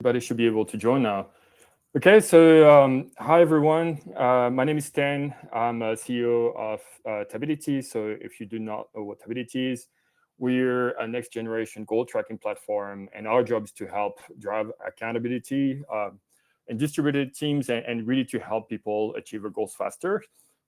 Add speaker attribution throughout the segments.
Speaker 1: Everybody should be able to join now. Okay, so hi everyone. My name is Stan. I'm a CEO of Tability. So if you do not know what Tability is, we're a next generation goal tracking platform, and our job is to help drive accountability and distributed teams and really to help people achieve their goals faster.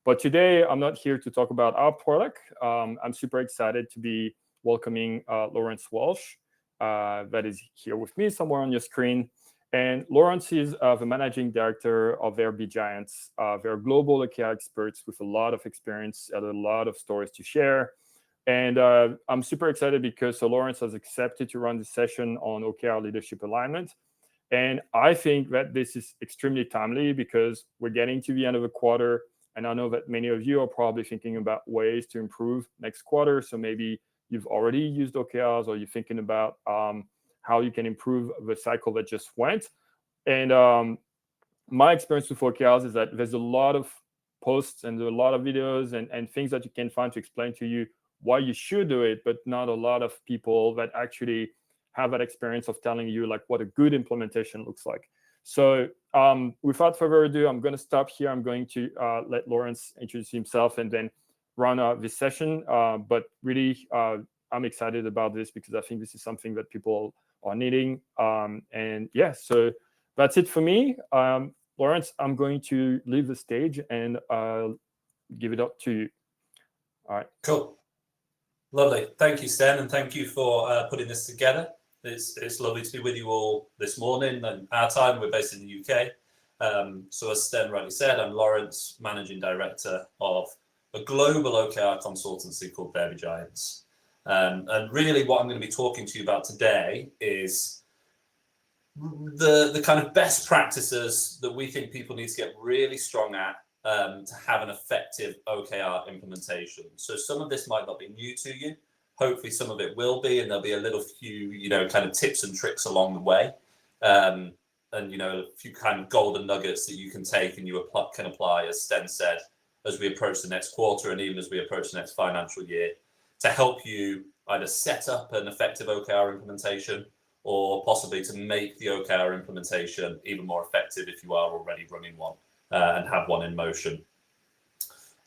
Speaker 1: But today, I'm not here to talk about our product. I'm super excited to be welcoming Lawrence Walsh, that is here with me somewhere on your screen. And Lawrence is the managing director of their Be Giants. They're global OKR experts with a lot of experience and a lot of stories to share. And I'm super excited because Lawrence has accepted to run the session on OKR leadership alignment. And I think that this is extremely timely because we're getting to the end of a quarter. And I know that many of you are probably thinking about ways to improve next quarter. So maybe you've already used OKRs or you're thinking about how you can improve the cycle that just went. And my experience with OKRs is that there's a lot of posts and a lot of videos and things that you can find to explain to you why you should do it, but not a lot of people that actually have that experience of telling you like what a good implementation looks like. So without further ado, I'm going to stop here. I'm going to let Lawrence introduce himself and then run this session. But really, I'm excited about this because I think this is something that people are needing. And yeah, so that's it for me. Lawrence, I'm going to leave the stage and give it up to you. All right.
Speaker 2: Cool. Lovely. Thank you, Stan, and thank you for putting this together. It's lovely to be with you all this morning. And our time, we're based in the UK. So as Stan rightly said, I'm Lawrence, Managing Director of a global OKR consultancy called Be Giants. And really what I'm going to be talking to you about today is the kind of best practices that we think people need to get really strong at to have an effective OKR implementation. So some of this might not be new to you. Hopefully some of it will be, and there'll be a little few, kind of tips and tricks along the way. And, a few kind of golden nuggets that you can take and you can apply, as Sten said, as we approach the next quarter and even as we approach the next financial year to help you either set up an effective OKR implementation or possibly to make the OKR implementation even more effective if you are already running one and have one in motion.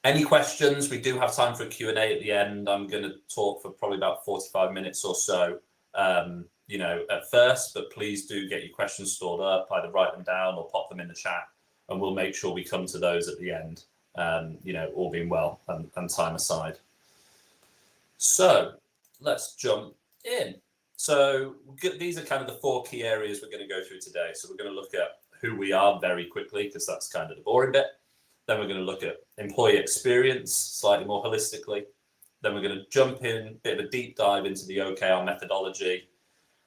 Speaker 2: Any questions? We do have time for a Q&A at the end. I'm going to talk for probably about 45 minutes or so, at first, but please do get your questions stored up, either write them down or pop them in the chat, and we'll make sure we come to those at the end, all being well and time aside. So let's jump in. So these are kind of the 4 key areas we're going to go through today. So we're going to look at who we are very quickly, because that's kind of the boring bit. Then we're going to look at employee experience slightly more holistically. Then we're going to jump in, a bit of a deep dive into the OKR methodology,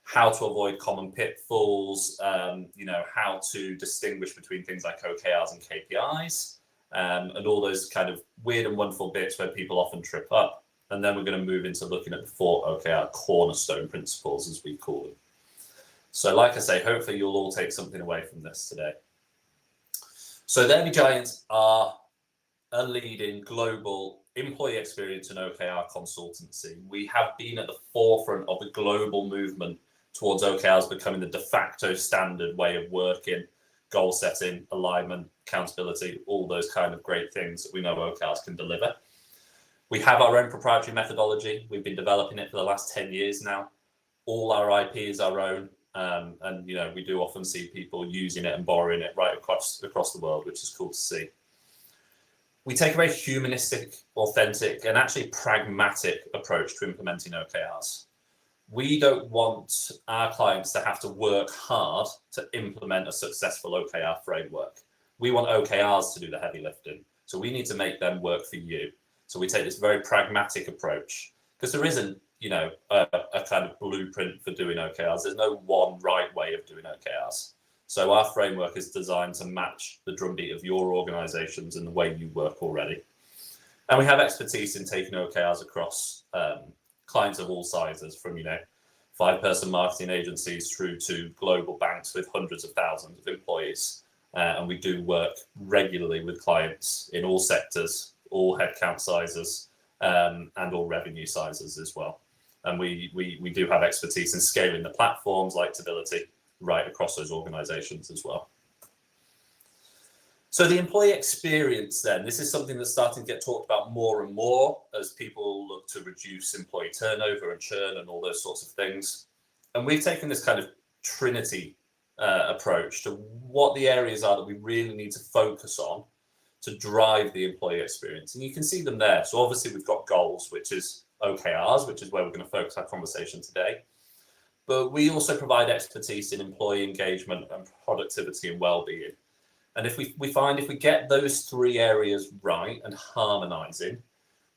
Speaker 2: how to avoid common pitfalls, how to distinguish between things like OKRs and KPIs, and all those kind of weird and wonderful bits where people often trip up. And then we're going to move into looking at the 4 OKR cornerstone principles, as we call them. So like I say, hopefully you'll all take something away from this today. So Be Giants are a leading global employee experience and OKR consultancy. We have been at the forefront of the global movement towards OKRs becoming the de facto standard way of working, goal setting, alignment, accountability, all those kind of great things that we know OKRs can deliver. We have our own proprietary methodology. We've been developing it for the last 10 years now. All our IP is our own. And we do often see people using it and borrowing it right across the world, which is cool to see. We take a very humanistic, authentic, and actually pragmatic approach to implementing OKRs. We don't want our clients to have to work hard to implement a successful OKR framework. We want OKRs to do the heavy lifting. So we need to make them work for you. So we take this very pragmatic approach because there isn't, a kind of blueprint for doing OKRs. There's no one right way of doing OKRs. So our framework is designed to match the drumbeat of your organizations and the way you work already. And we have expertise in taking OKRs across clients of all sizes, from, 5-person marketing agencies through to global banks with hundreds of thousands of employees. And we do work regularly with clients in all sectors, all headcount sizes, and all revenue sizes as well. And we do have expertise in scaling the platforms like Tability right across those organizations as well. So the employee experience then, this is something that's starting to get talked about more and more as people look to reduce employee turnover and churn and all those sorts of things. And we've taken this kind of Trinity approach to what the areas are that we really need to focus on to drive the employee experience. And you can see them there. So obviously we've got goals, which is OKRs, which is where we're going to focus our conversation today. But we also provide expertise in employee engagement and productivity and well-being. And if we find if we get those three areas right and harmonizing,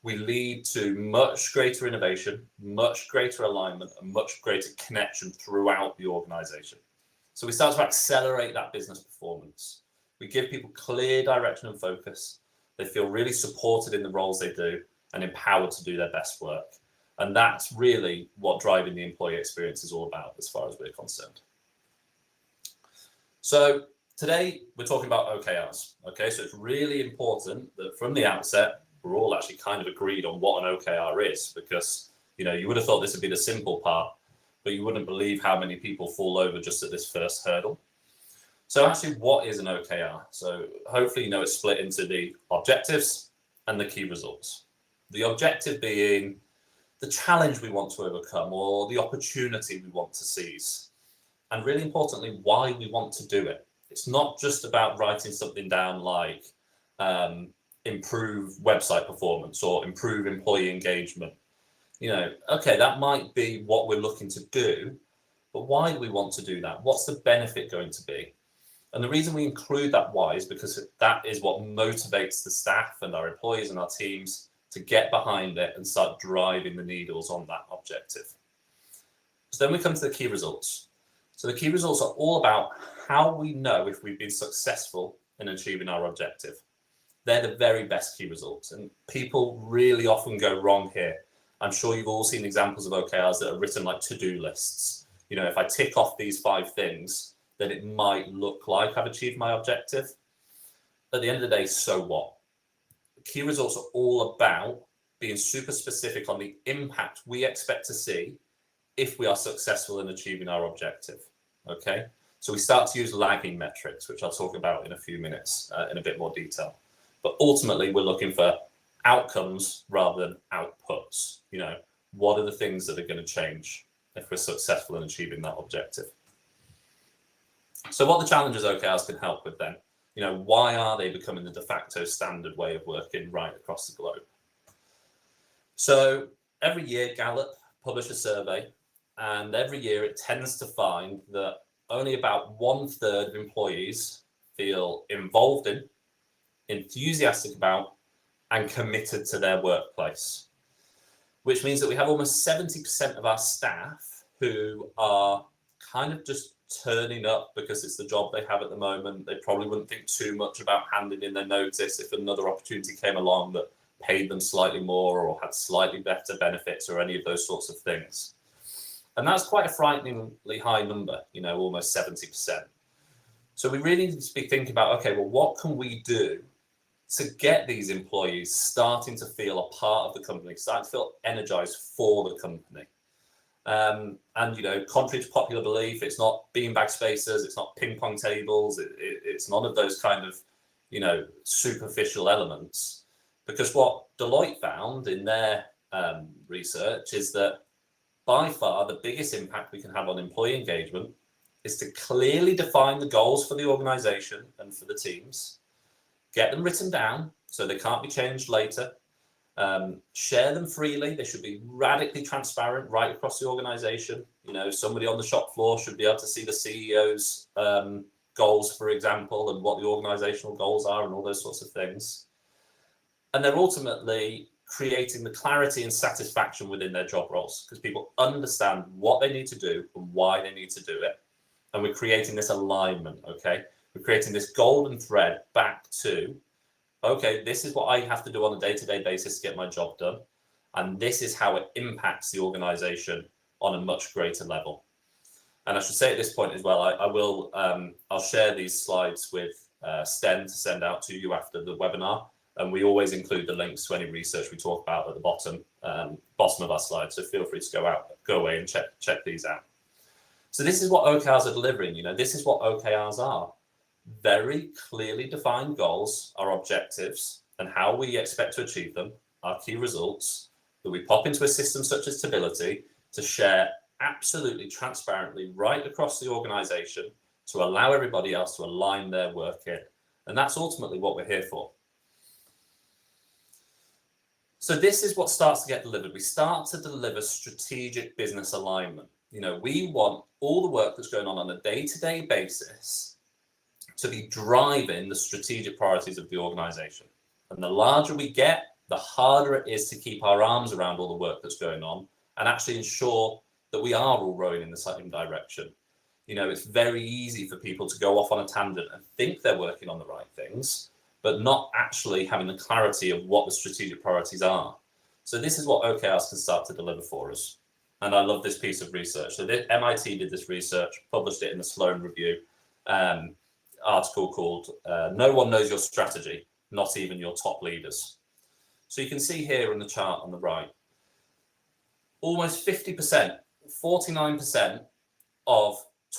Speaker 2: we lead to much greater innovation, much greater alignment, and much greater connection throughout the organization. So we start to accelerate that business performance. We give people clear direction and focus. They feel really supported in the roles they do and empowered to do their best work. And that's really what driving the employee experience is all about as far as we're concerned. So today we're talking about OKRs. Okay, so it's really important that from the outset, we're all actually kind of agreed on what an OKR is, because you would have thought this would be the simple part, but you wouldn't believe how many people fall over just at this first hurdle. So actually, what is an OKR? So hopefully it's split into the objectives and the key results. The objective being the challenge we want to overcome or the opportunity we want to seize. And really importantly, why we want to do it. It's not just about writing something down like improve website performance or improve employee engagement. Okay, that might be what we're looking to do, but why do we want to do that? What's the benefit going to be? And the reason we include that why is because that is what motivates the staff and our employees and our teams to get behind it and start driving the needles on that objective. So then we come to the key results. So the key results are all about how we know if we've been successful in achieving our objective. They're the very best key results, and people really often go wrong here. I'm sure you've all seen examples of OKRs that are written like to-do lists. If I tick off these 5 things, then it might look like I've achieved my objective. At the end of the day, so what? Key results are all about being super specific on the impact we expect to see if we are successful in achieving our objective. Okay, so we start to use lagging metrics, which I'll talk about in a few minutes in a bit more detail. But ultimately, we're looking for outcomes rather than outputs. What are the things that are going to change if we're successful in achieving that objective? So what the challenges OKRs can help with then? Why are they becoming the de facto standard way of working right across the globe? So every year, Gallup publish a survey, and every year it tends to find that only about 1/3 of employees feel involved in, enthusiastic about, and committed to their workplace, which means that we have almost 70% of our staff who are kind of just turning up because it's the job they have at the moment. They probably wouldn't think too much about handing in their notice if another opportunity came along that paid them slightly more or had slightly better benefits or any of those sorts of things. And that's quite a frighteningly high number, almost 70%. So we really need to be thinking about, okay, well, what can we do to get these employees starting to feel a part of the company, starting to feel energized for the company? And contrary to popular belief, it's not beanbag spaces, it's not ping pong tables, it's none of those kind of superficial elements. Because what Deloitte found in their research is that by far the biggest impact we can have on employee engagement is to clearly define the goals for the organization and for the teams, get them written down so they can't be changed later. Share them freely. They should be radically transparent right across the organization. Somebody on the shop floor should be able to see the CEO's goals, for example, and what the organizational goals are and all those sorts of things. And they're ultimately creating the clarity and satisfaction within their job roles because people understand what they need to do and why they need to do it. And we're creating this alignment, okay? We're creating this golden thread back to, okay, this is what I have to do on a day-to-day basis to get my job done. And this is how it impacts the organization on a much greater level. And I should say at this point as well, I'll share these slides with Sten to send out to you after the webinar. And we always include the links to any research we talk about at the bottom of our slide. So feel free to go away and check these out. So this is what OKRs are delivering. This is what OKRs are. Very clearly defined goals, our objectives, and how we expect to achieve them, our key results, that we pop into a system such as Stability to share absolutely transparently right across the organization to allow everybody else to align their work in. And that's ultimately what we're here for. So this is what starts to get delivered. We start to deliver strategic business alignment. We want all the work that's going on a day-to-day basis to be driving the strategic priorities of the organization. And the larger we get, the harder it is to keep our arms around all the work that's going on and actually ensure that we are all rowing in the same direction. It's very easy for people to go off on a tangent and think they're working on the right things, but not actually having the clarity of what the strategic priorities are. So this is what OKRs can start to deliver for us. And I love this piece of research. So MIT did this research, published it in the Sloan Review article called No One Knows Your Strategy, Not Even Your Top Leaders. So you can see here in the chart on the right, almost 50%, 49% of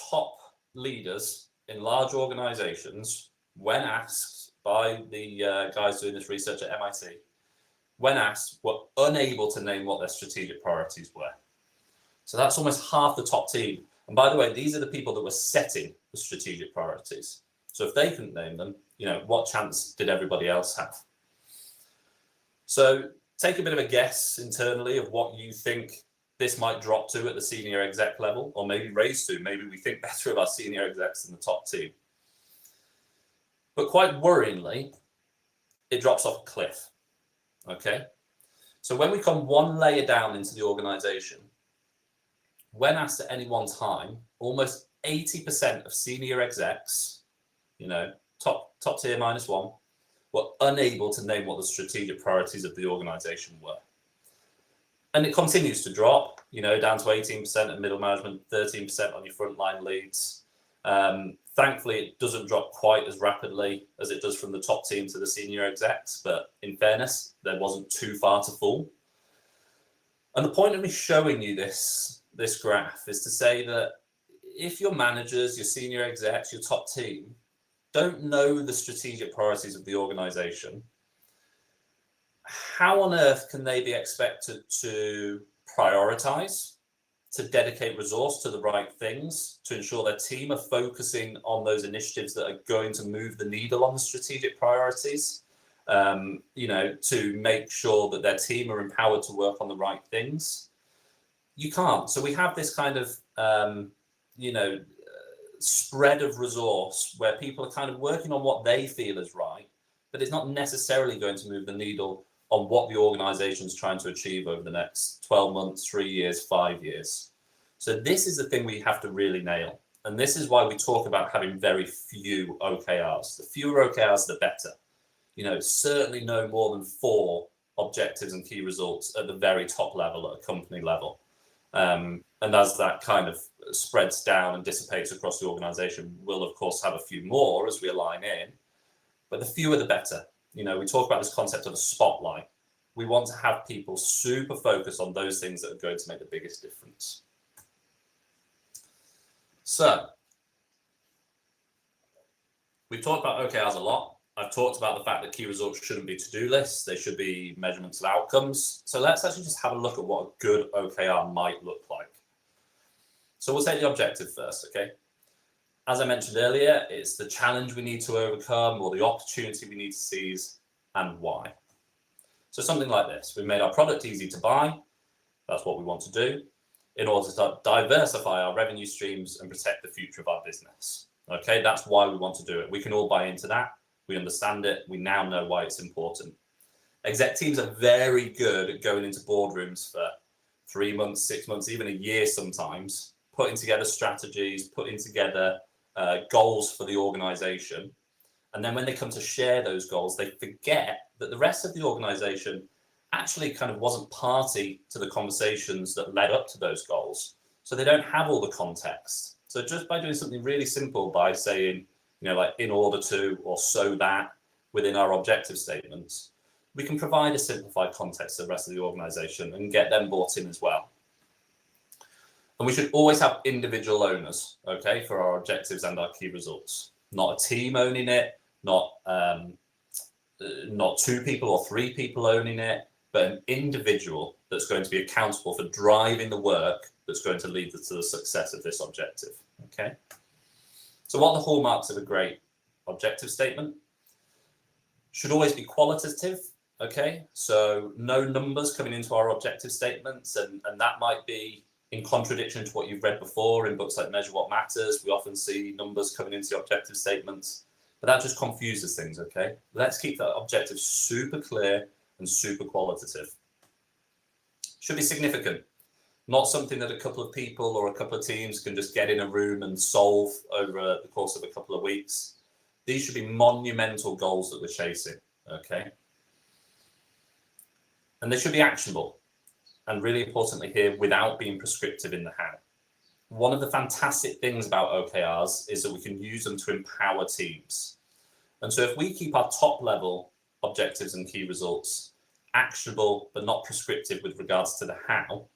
Speaker 2: top leaders in large organizations, when asked by the guys doing this research at MIT, when asked, were unable to name what their strategic priorities were. So that's almost half the top team. And by the way, these are the people that were setting the strategic priorities. So if they couldn't name them, what chance did everybody else have? So take a bit of a guess internally of what you think this might drop to at the senior exec level, or maybe raise to. Maybe we think better of our senior execs than the top team. But quite worryingly, it drops off a cliff. Okay? So when we come one layer down into the organization, when asked at any one time, almost 80% of senior execs, top tier -1, were unable to name what the strategic priorities of the organization were. And it continues to drop, down to 18% of middle management, 13% on your frontline leads. Thankfully, it doesn't drop quite as rapidly as it does from the top team to the senior execs. But in fairness, there wasn't too far to fall. And the point of me showing you this graph is to say that if your managers, your senior execs, your top team don't know the strategic priorities of the organization, how on earth can they be expected to prioritize, to dedicate resource to the right things, to ensure their team are focusing on those initiatives that are going to move the needle on the strategic priorities, to make sure that their team are empowered to work on the right things? You can't. So we have this kind of, spread of resource where people are kind of working on what they feel is right, but it's not necessarily going to move the needle on what the organization is trying to achieve over the next 12 months, 3 years, 5 years. So this is the thing we have to really nail. And this is why we talk about having very few OKRs. The fewer OKRs, the better. Certainly no more than 4 objectives and key results at the very top level, at a company level. And as that kind of spreads down and dissipates across the organization, we'll of course have a few more as we align in, but the fewer the better. We talk about this concept of a spotlight. We want to have people super focused on those things that are going to make the biggest difference. So we've talked about OKRs a lot. I've talked about the fact that key results shouldn't be to-do lists. They should be measurements of outcomes. So let's actually just have a look at what a good OKR might look like. So we'll take the objective first, okay? As I mentioned earlier, it's the challenge we need to overcome or the opportunity we need to seize and why. So something like this. We've made our product easy to buy. That's what we want to do in order to diversify our revenue streams and protect the future of our business. Okay, that's why we want to do it. We can all buy into that. We understand it. We now know why it's important. Exec teams are very good at going into boardrooms for 3 months, 6 months, even a year sometimes, putting together strategies, putting together goals for the organization. And then when they come to share those goals, they forget that the rest of the organization actually kind of wasn't party to the conversations that led up to those goals. So they don't have all the context. So just by doing something really simple, by saying, like in order to, or so that within our objective statements, we can provide a simplified context to the rest of the organization and get them bought in as well. And we should always have individual owners, okay, for our objectives and our key results. Not a team owning it, not 2 people or 3 people owning it, but an individual that's going to be accountable for driving the work that's going to lead to the success of this objective, okay? So what are the hallmarks of a great objective statement? Should always be qualitative, okay? So no numbers coming into our objective statements, and that might be in contradiction to what you've read before in books like Measure What Matters. We often see numbers coming into the objective statements, but that just confuses things, okay? Let's keep that objective super clear and super qualitative. Should be significant, not something that a couple of people or a couple of teams can just get in a room and solve over the course of a couple of weeks. These should be monumental goals that we're chasing, okay? And they should be actionable. And really importantly here, without being prescriptive in the how. One of the fantastic things about OKRs is that we can use them to empower teams. And so if we keep our top level objectives and key results actionable, but not prescriptive with regards to the how,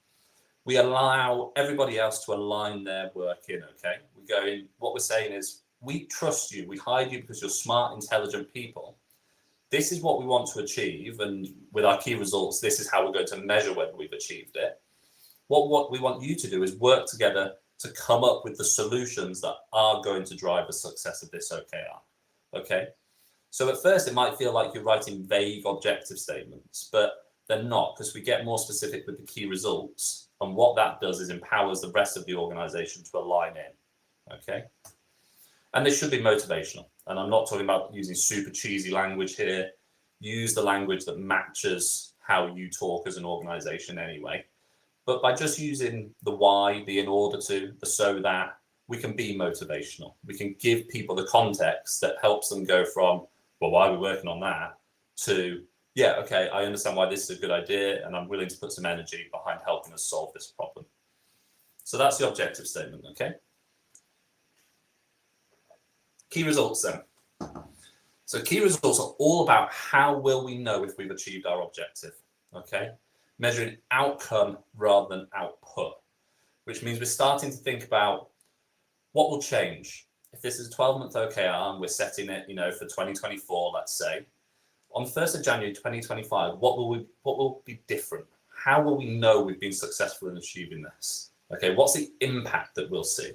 Speaker 2: we allow everybody else to align their work in, okay? We go in, what we're saying is, we trust you, we hire you because you're smart, intelligent people. This is what we want to achieve, and with our key results, this is how we're going to measure whether we've achieved it. What we want you to do is work together to come up with the solutions that are going to drive the success of this OKR, okay? So at first, it might feel like you're writing vague objective statements, but they're not, because we get more specific with the key results, and what that does is empowers the rest of the organization to align in, okay? And this should be motivational. And I'm not talking about using super cheesy language here. Use the language that matches how you talk as an organization anyway. But by just using the why, the in order to, the so that, we can be motivational. We can give people the context that helps them go from, well, why are we working on that? To, yeah, okay, I understand why this is a good idea, and I'm willing to put some energy behind helping us solve this problem. So that's the objective statement, okay? Key results then. So key results are all about how will we know if we've achieved our objective, okay? Measuring outcome rather than output, which means we're starting to think about what will change. If this is a 12-month OKR and we're setting it, for 2024, let's say, on 1st of January 2025, what will be different? How will we know we've been successful in achieving this? Okay, what's the impact that we'll see?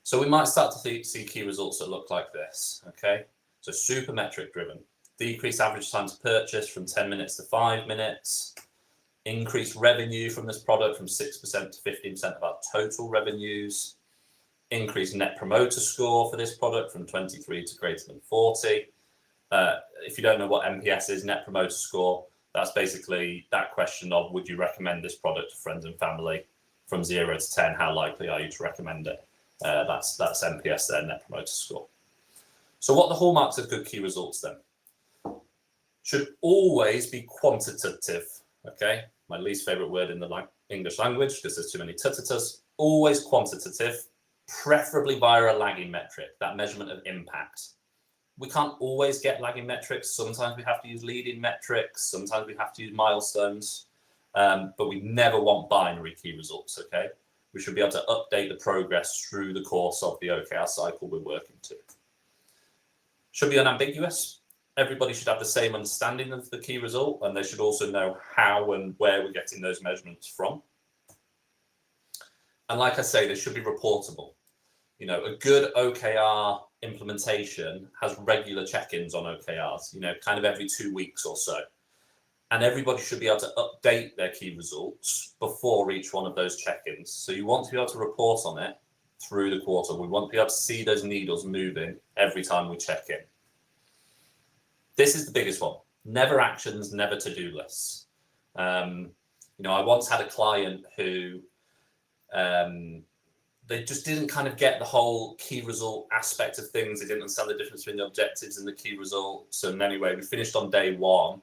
Speaker 2: So we might start to see key results that look like this, okay? So super metric driven. Decrease average time to purchase from 10 minutes to 5 minutes. Increase revenue from this product from 6% to 15% of our total revenues. Increase net promoter score for this product from 23 to greater than 40. If you don't know what NPS is, net promoter score, that's basically that question of would you recommend this product to friends and family from 0 to 10, how likely are you to recommend it? That's NPS there, net promoter score. So what are the hallmarks of good key results then? Should always be quantitative, okay? My least favorite word in the English language because there's too many tutatas. Always quantitative, preferably via a lagging metric, that measurement of impact. We can't always get lagging metrics. Sometimes we have to use leading metrics. Sometimes we have to use milestones, but we never want binary key results, okay? We should be able to update the progress through the course of the OKR cycle we're working to. Should be unambiguous. Everybody should have the same understanding of the key result, and they should also know how and where we're getting those measurements from. And like I say, they should be reportable. A good OKR implementation has regular check-ins on OKRs, kind of every 2 weeks or so. And everybody should be able to update their key results before each one of those check-ins. So you want to be able to report on it through the quarter. We want to be able to see those needles moving every time we check in. This is the biggest one. Never actions, never to-do lists. I once had a client who they just didn't kind of get the whole key result aspect of things. They didn't understand the difference between the objectives and the key results. And anyway, we finished on day 1,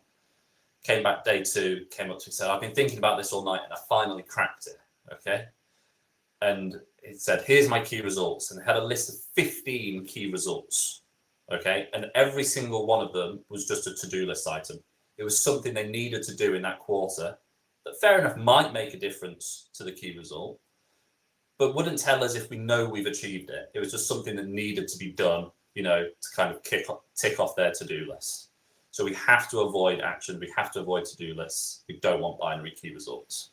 Speaker 2: came back day 2, came up to me and said, I've been thinking about this all night and I finally cracked it, okay? And it said, here's my key results. And it had a list of 15 key results, okay? And every single one of them was just a to-do list item. It was something they needed to do in that quarter that fair enough might make a difference to the key result, but wouldn't tell us if we know we've achieved it. It was just something that needed to be done, to kind of tick off their to-do list. So we have to avoid action. We have to avoid to-do lists. We don't want binary key results.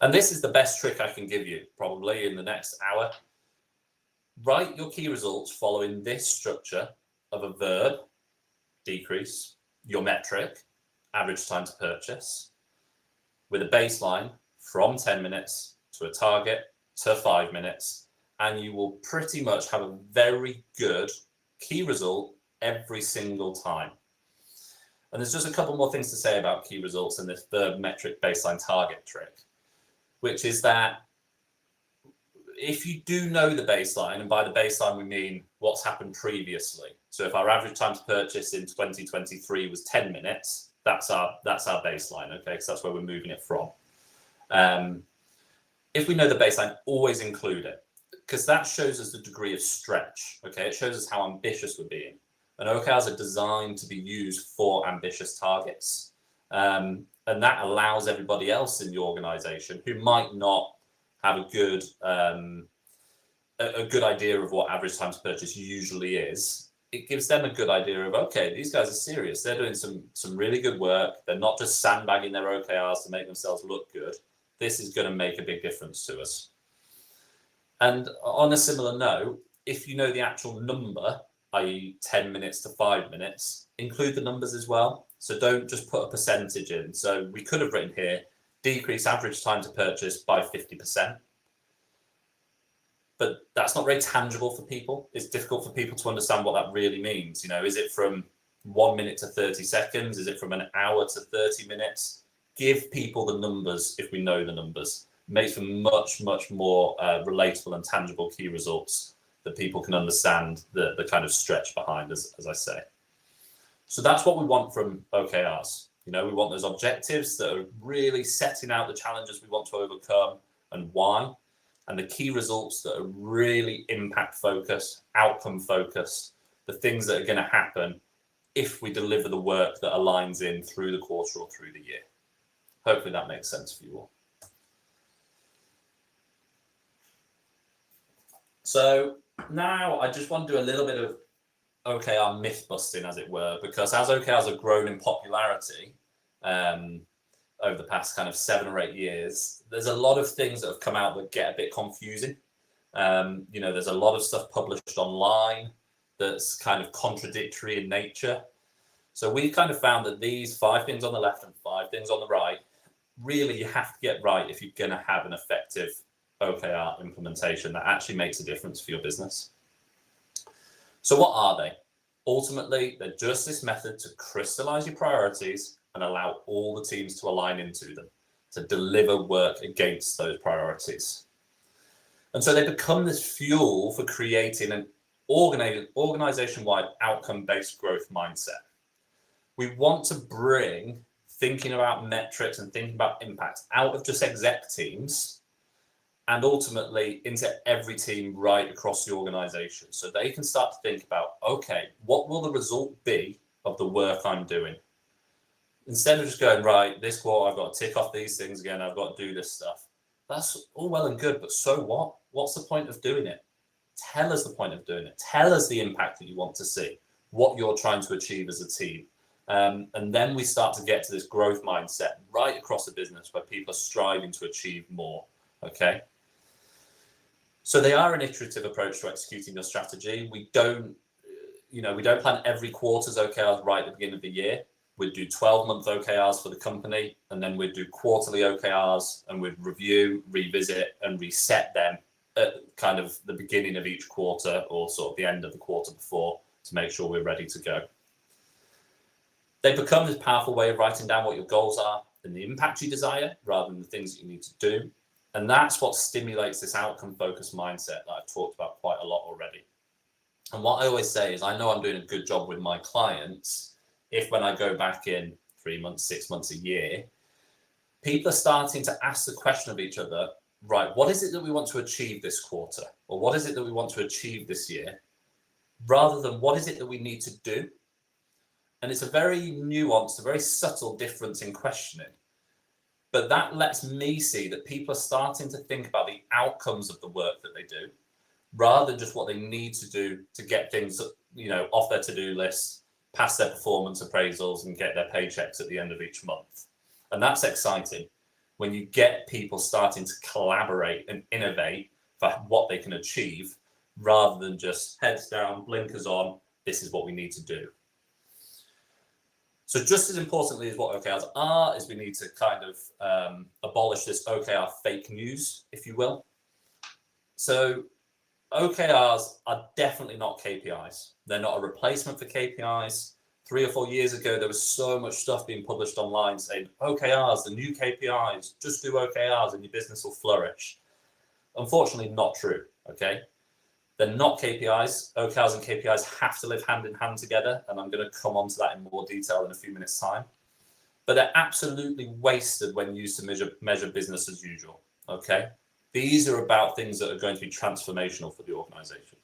Speaker 2: And this is the best trick I can give you probably in the next hour. Write your key results following this structure of a verb, decrease, your metric, average time to purchase, with a baseline from 10 minutes to a target to 5 minutes, and you will pretty much have a very good key result every single time. And there's just a couple more things to say about key results and this verb, metric, baseline, target trick, which is that if you do know the baseline, and by the baseline we mean what's happened previously. So if our average time to purchase in 2023 was 10 minutes, that's our baseline, okay? Because that's where we're moving it from. If we know the baseline, always include it, because that shows us the degree of stretch, okay? It shows us how ambitious we're being. And OKRs are designed to be used for ambitious targets. And that allows everybody else in the organization who might not have a good idea of what average time to purchase usually is. It gives them a good idea of, okay, these guys are serious. They're doing some really good work. They're not just sandbagging their OKRs to make themselves look good. This is going to make a big difference to us. And on a similar note, if you know the actual number, i.e. 10 minutes to 5 minutes, include the numbers as well. So don't just put a percentage in. So we could have written here, decrease average time to purchase by 50%. But that's not very tangible for people. It's difficult for people to understand what that really means. Is it from 1 minute to 30 seconds? Is it from an hour to 30 minutes? Give people the numbers if we know the numbers. It makes for much, much more relatable and tangible key results that people can understand the kind of stretch behind, as I say. So that's what we want from OKRs. We want those objectives that are really setting out the challenges we want to overcome and why, and the key results that are really impact focused, outcome focused, the things that are going to happen if we deliver the work that aligns in through the quarter or through the year. Hopefully that makes sense for you all. So now I just want to do a little bit of OKR myth busting, as it were, because as OKRs have grown in popularity over the past kind of 7 or 8 years, there's a lot of things that have come out that get a bit confusing. There's a lot of stuff published online that's kind of contradictory in nature. So we've kind of found that these 5 things on the left and 5 things on the right, really you have to get right if you're going to have an effective OKR implementation that actually makes a difference for your business. So what are they? Ultimately, they're just this method to crystallize your priorities and allow all the teams to align into them, to deliver work against those priorities. And so they become this fuel for creating an organization-wide outcome-based growth mindset. We want to bring thinking about metrics and thinking about impact out of just exec teams and ultimately into every team right across the organization. So they can start to think about, okay, what will the result be of the work I'm doing? Instead of just going, right, this quarter, I've got to tick off these things again, I've got to do this stuff. That's all well and good, but so what? What's the point of doing it? Tell us the point of doing it. Tell us the impact that you want to see, what you're trying to achieve as a team. And then we start to get to this growth mindset right across the business where people are striving to achieve more, okay? So they are an iterative approach to executing your strategy. We don't plan every quarter's OKRs right at the beginning of the year. We'd do 12-month OKRs for the company, and then we'd do quarterly OKRs, and we'd review, revisit, and reset them at kind of the beginning of each quarter or sort of the end of the quarter before to make sure we're ready to go. They become this powerful way of writing down what your goals are and the impact you desire rather than the things that you need to do. And that's what stimulates this outcome-focused mindset that I've talked about quite a lot already. And what I always say is I know I'm doing a good job with my clients if when I go back in 3 months, 6 months, a year, people are starting to ask the question of each other, right, what is it that we want to achieve this quarter? Or what is it that we want to achieve this year? Rather than what is it that we need to do? And it's a very nuanced, a very subtle difference in questioning. But that lets me see that people are starting to think about the outcomes of the work that they do, rather than just what they need to do to get things, off their to-do list, pass their performance appraisals, and get their paychecks at the end of each month. And that's exciting when you get people starting to collaborate and innovate for what they can achieve, rather than just heads down, blinkers on, this is what we need to do. So just as importantly as what OKRs are, is we need to kind of abolish this OKR fake news, if you will. So OKRs are definitely not KPIs. They're not a replacement for KPIs. 3 or 4 years ago, there was so much stuff being published online saying OKRs, the new KPIs, just do OKRs and your business will flourish. Unfortunately, not true, okay? They're not KPIs. OKRs and KPIs have to live hand in hand together, and I'm going to come on to that in more detail in a few minutes' time. But they're absolutely wasted when used to measure business as usual, okay? These are about things that are going to be transformational for the organization.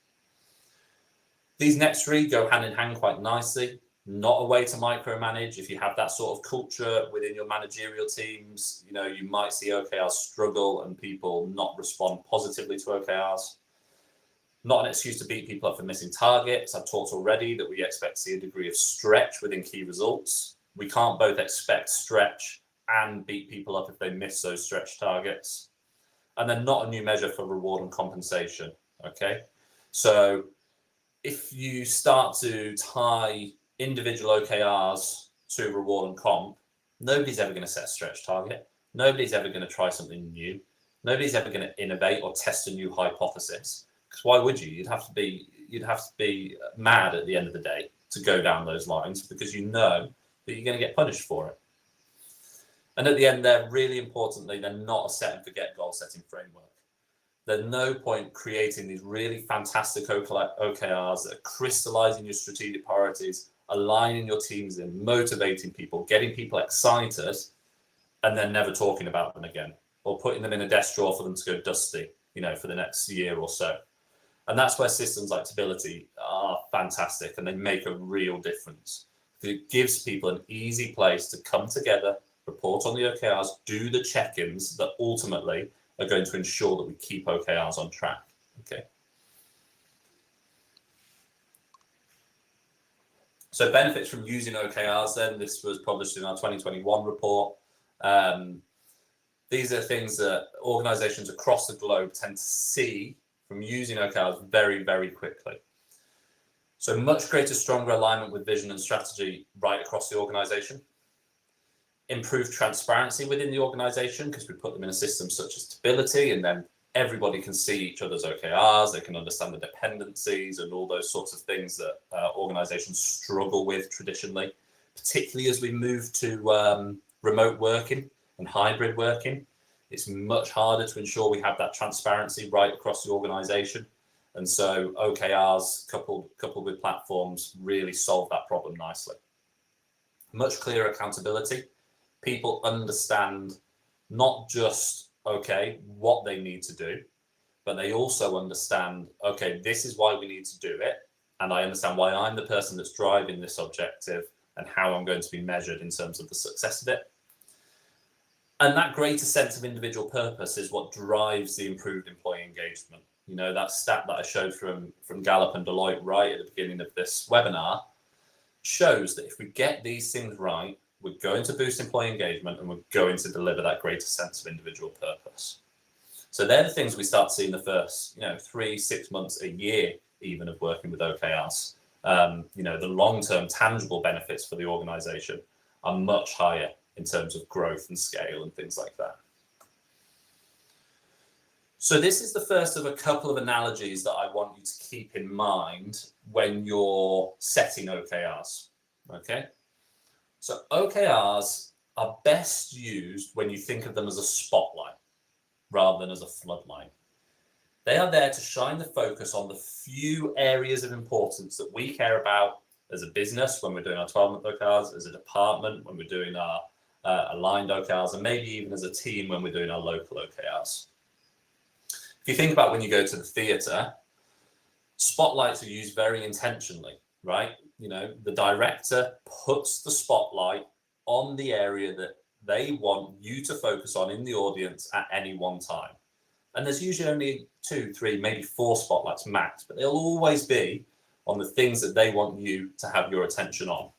Speaker 2: These next 3 go hand in hand quite nicely. Not a way to micromanage. If you have that sort of culture within your managerial teams, you might see OKRs struggle and people not respond positively to OKRs. Not an excuse to beat people up for missing targets. I've talked already that we expect to see a degree of stretch within key results. We can't both expect stretch and beat people up if they miss those stretch targets. And they're not a new measure for reward and compensation, okay? So if you start to tie individual OKRs to reward and comp, nobody's ever going to set a stretch target. Nobody's ever going to try something new. Nobody's ever going to innovate or test a new hypothesis. Because why would you? You'd have to be mad at the end of the day to go down those lines, because you know that you're going to get punished for it. And at the end, they're really importantly, they're not a set and forget goal setting framework. There's no point creating these really fantastic OKRs that are crystallizing your strategic priorities, aligning your teams in, motivating people, getting people excited, and then never talking about them again, or putting them in a desk drawer for them to go dusty, for the next year or so. And that's where systems like Tability are fantastic, and they make a real difference. It gives people an easy place to come together, report on the OKRs, do the check-ins that ultimately are going to ensure that we keep OKRs on track. Okay. So benefits from using OKRs then, this was published in our 2021 report. These are things that organizations across the globe tend to see from using OKRs very, very quickly. So much greater, stronger alignment with vision and strategy right across the organization. Improved transparency within the organization, because we put them in a system such as Tability, and then everybody can see each other's OKRs, they can understand the dependencies and all those sorts of things that organizations struggle with traditionally, particularly as we move to remote working and hybrid working. It's much harder to ensure we have that transparency right across the organization. And so OKRs coupled with platforms really solve that problem nicely. Much clearer accountability. People understand not just, what they need to do, but they also understand, this is why we need to do it. And I understand why I'm the person that's driving this objective and how I'm going to be measured in terms of the success of it. And that greater sense of individual purpose is what drives the improved employee engagement. That stat that I showed from Gallup and Deloitte right at the beginning of this webinar shows that if we get these things right, we're going to boost employee engagement and we're going to deliver that greater sense of individual purpose. So they're the things we start seeing the first, 3, 6 months, a year even of working with OKRs. The long-term tangible benefits for the organization are much higher in terms of growth and scale and things like that. So this is the first of a couple of analogies that I want you to keep in mind when you're setting OKRs, okay? So OKRs are best used when you think of them as a spotlight rather than as a floodlight. They are there to shine the focus on the few areas of importance that we care about as a business when we're doing our 12-month OKRs, as a department when we're doing our aligned OKRs, and maybe even as a team when we're doing our local OKRs. If you think about when you go to the theatre, spotlights are used very intentionally, right? The director puts the spotlight on the area that they want you to focus on in the audience at any one time. And there's usually only 2, 3, maybe 4 spotlights max, but they'll always be on the things that they want you to have your attention on.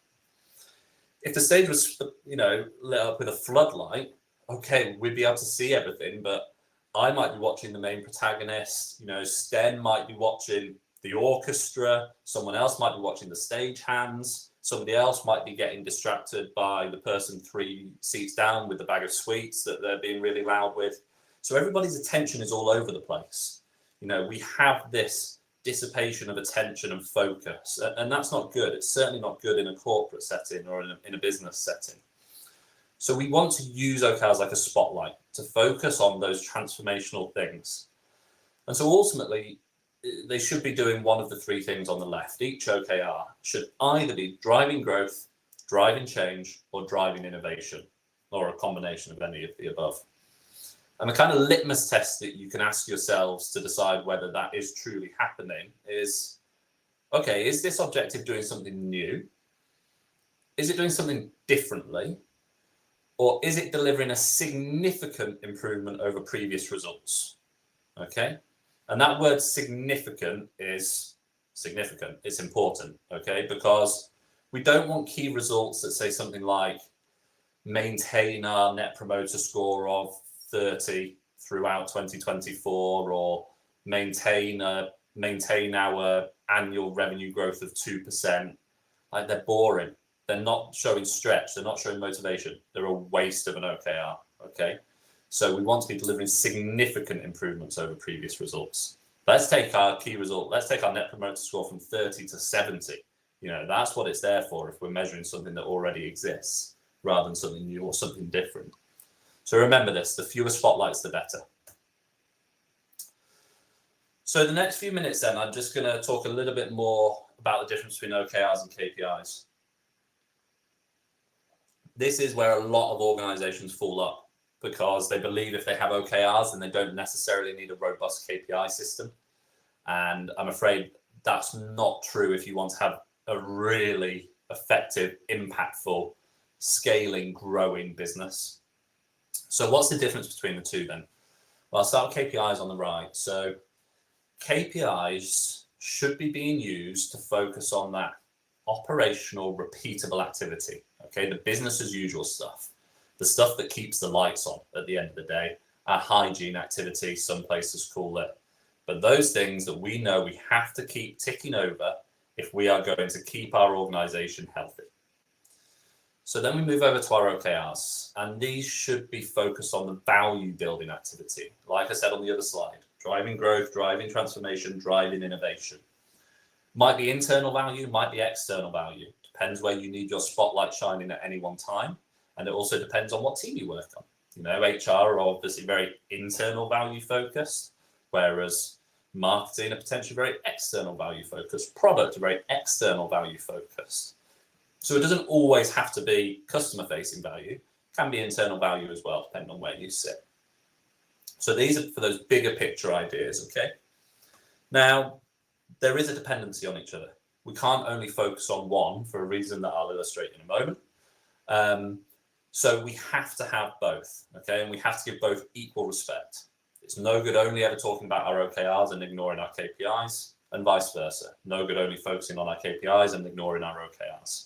Speaker 2: If the stage was, lit up with a floodlight, okay, we'd be able to see everything, but I might be watching the main protagonist, Sten might be watching the orchestra, someone else might be watching the stagehands, somebody else might be getting distracted by the person 3 seats down with the bag of sweets that they're being really loud with. So everybody's attention is all over the place. We have this dissipation of attention and focus, and that's not good. It's certainly not good in a corporate setting or in a business setting. So we want to use OKRs like a spotlight to focus on those transformational things. And so ultimately, they should be doing one of the 3 things on the left. Each OKR should either be driving growth, driving change, or driving innovation, or a combination of any of the above. And the kind of litmus test that you can ask yourselves to decide whether that is truly happening is, okay, is this objective doing something new? Is it doing something differently? Or is it delivering a significant improvement over previous results? Okay. And that word significant is significant. It's important. Okay. Because we don't want key results that say something like maintain our net promoter score of 30 throughout 2024, or maintain our annual revenue growth of 2%. Like, they're boring. They're not showing stretch. They're not showing motivation. They're a waste of an OKR. Okay. So we want to be delivering significant improvements over previous results. Let's take our key result. Let's take our net promoter score from 30 to 70. That's what it's there for if we're measuring something that already exists rather than something new or something different. So remember this, the fewer spotlights, the better. So the next few minutes then, I'm just going to talk a little bit more about the difference between OKRs and KPIs. This is where a lot of organizations fall up, because they believe if they have OKRs, then they don't necessarily need a robust KPI system. And I'm afraid that's not true if you want to have a really effective, impactful, scaling, growing business. So what's the difference between the two then? Well, I'll start with KPIs on the right. So KPIs should be being used to focus on that operational, repeatable activity. Okay, the business as usual stuff, the stuff that keeps the lights on at the end of the day, our hygiene activity, some places call it. But those things that we know we have to keep ticking over if we are going to keep our organization healthy. So then we move over to our OKRs, and these should be focused on the value building activity. Like I said on the other slide, driving growth, driving transformation, driving innovation. Might be internal value, might be external value. Depends where you need your spotlight shining at any one time. And it also depends on what team you work on. HR are obviously very internal value focused, whereas marketing are potentially very external value focused. Product are very external value focused. So it doesn't always have to be customer facing value. It can be internal value as well, depending on where you sit. So these are for those bigger picture ideas, okay? Now, there is a dependency on each other. We can't only focus on one for a reason that I'll illustrate in a moment. So we have to have both, okay? And we have to give both equal respect. It's no good only ever talking about our OKRs and ignoring our KPIs, and vice versa. No good only focusing on our KPIs and ignoring our OKRs.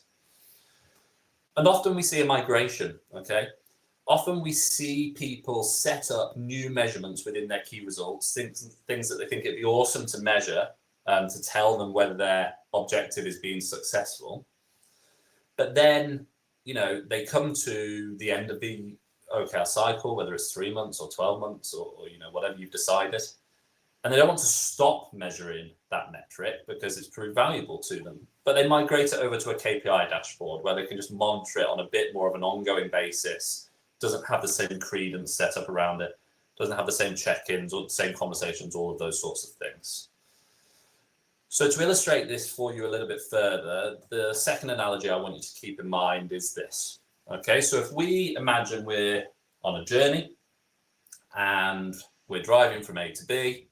Speaker 2: And often we see a migration, okay? Often we see people set up new measurements within their key results, things that they think it'd be awesome to measure, to tell them whether their objective is being successful. But then, they come to the end of the OKR cycle, whether it's 3 months or 12 months or whatever you've decided, and they don't want to stop measuring that metric because it's proved valuable to them. But they migrate it over to a KPI dashboard where they can just monitor it on a bit more of an ongoing basis. Doesn't have the same credence set up around it, doesn't have the same check-ins or the same conversations, all of those sorts of things. So to illustrate this for you a little bit further, the second analogy I want you to keep in mind is this. Okay, so if we imagine we're on a journey and we're driving from A to B,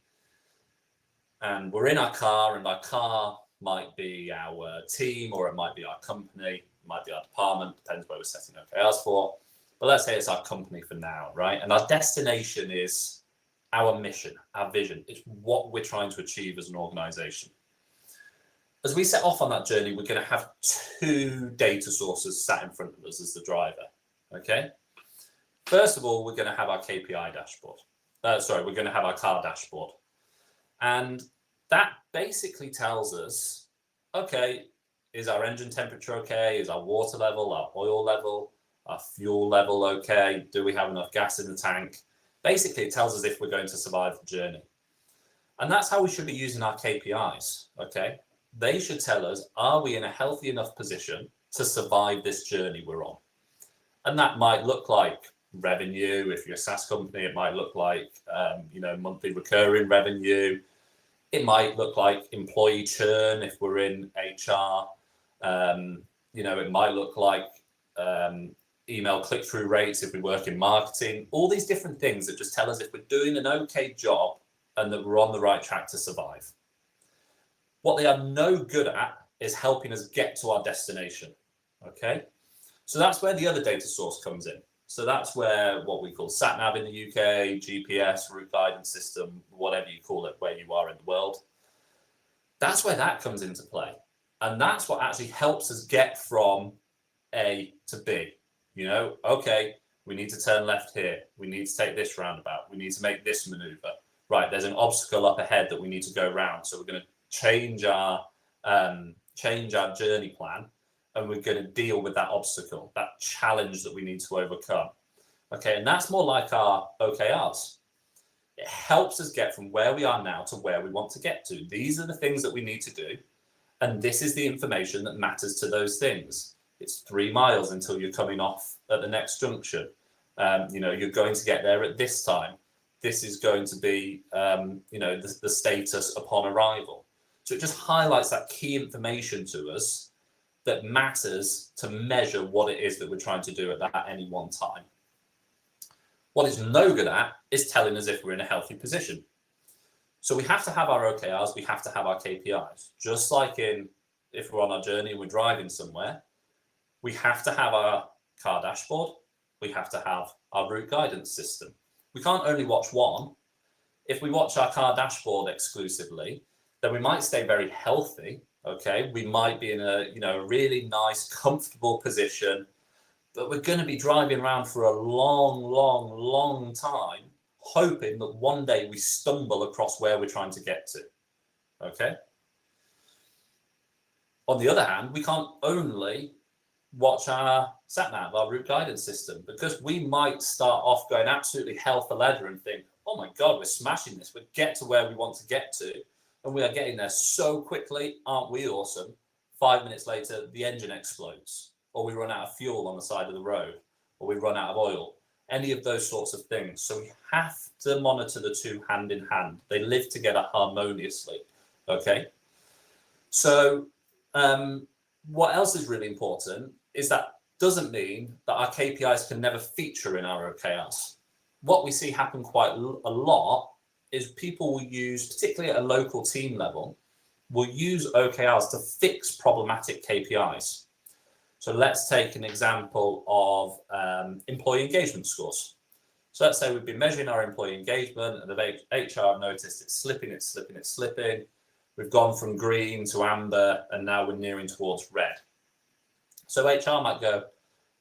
Speaker 2: and we're in our car, and our car might be our team, or it might be our company, it might be our department, depends where we're setting OKRs for. but let's say it's our company for now, right? And our destination is our mission, our vision. It's what we're trying to achieve as an organization. As we set off on that journey, we're going to have two data sources sat in front of us as the driver, okay? First of all, we're going to have our KPI dashboard. We're going to have our car dashboard. And that basically tells us, okay, is our engine temperature okay? Is our water level, our oil level, our fuel level okay? Do we have enough gas in the tank? Basically, it tells us if we're going to survive the journey. And that's how we should be using our KPIs, okay? They should tell us, are we in a healthy enough position to survive this journey we're on? And that might look like revenue. If you're a SaaS company, it might look like, monthly recurring revenue. It might look like employee churn if we're in HR. It might look like email click-through rates if we work in marketing. All these different things that just tell us if we're doing an okay job and that we're on the right track to survive. What they are no good at is helping us get to our destination, okay? So that's where the other data source comes in. So that's where what we call SatNav in the UK, GPS, route guidance system, whatever you call it, where you are in the world. That's where that comes into play. And that's what actually helps us get from A to B. Okay, we need to turn left here. We need to take this roundabout. We need to make this maneuver. Right, there's an obstacle up ahead that we need to go around. So we're going to change our journey plan, and we're going to deal with that obstacle, that challenge that we need to overcome. Okay, and that's more like our OKRs. It helps us get from where we are now to where we want to get to. These are the things that we need to do, and this is the information that matters to those things. It's 3 miles until you're coming off at the next junction. You're going to get there at this time. This is going to be, the status upon arrival. So it just highlights that key information to us that matters to measure what it is that we're trying to do at any one time. What it's no good at is telling us if we're in a healthy position. So we have to have our OKRs, we have to have our KPIs. Just like if we're on our journey and we're driving somewhere, we have to have our car dashboard, we have to have our route guidance system. We can't only watch one. If we watch our car dashboard exclusively, then we might stay very healthy, okay? We might be in a really nice, comfortable position, but we're going to be driving around for a long, long, long time, hoping that one day we stumble across where we're trying to get to, okay? On the other hand, we can't only watch our SatNav, our route guidance system, because we might start off going absolutely hell for leather and think, oh my God, we're smashing this. We'll get to where we want to get to. And we are getting there so quickly, aren't we awesome? 5 minutes later, the engine explodes, or we run out of fuel on the side of the road, or we run out of oil, any of those sorts of things. So we have to monitor the two hand in hand. They live together harmoniously, okay? So what else is really important is that doesn't mean that our KPIs can never feature in our OKRs. What we see happen quite a lot is people will use, particularly at a local team level, will use OKRs to fix problematic KPIs. So let's take an example of employee engagement scores. So let's say we've been measuring our employee engagement and the HR have noticed it's slipping. We've gone from green to amber and now we're nearing towards red. So HR might go,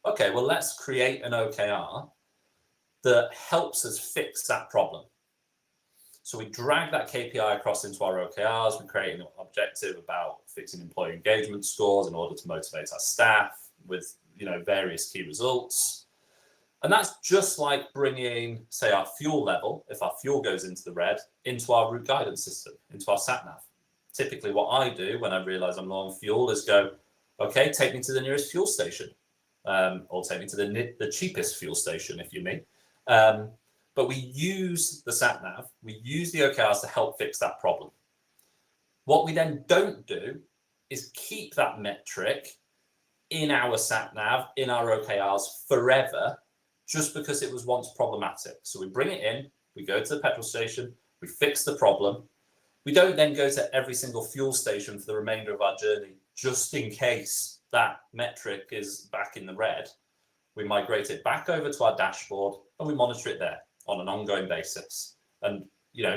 Speaker 2: okay, well, let's create an OKR that helps us fix that problem. So we drag that KPI across into our OKRs. We create an objective about fixing employee engagement scores in order to motivate our staff with, various key results. And that's just like bringing, say, our fuel level, if our fuel goes into the red, into our route guidance system, into our SatNav. Typically what I do when I realize I'm low on fuel is go, okay, take me to the nearest fuel station, or take me to the cheapest fuel station, if you mean. But we use the SatNav, we use the OKRs to help fix that problem. What we then don't do is keep that metric in our SatNav, in our OKRs forever, just because it was once problematic. So we bring it in, we go to the petrol station, we fix the problem. We don't then go to every single fuel station for the remainder of our journey, just in case that metric is back in the red. we migrate it back over to our dashboard, and we monitor it there on an ongoing basis. And,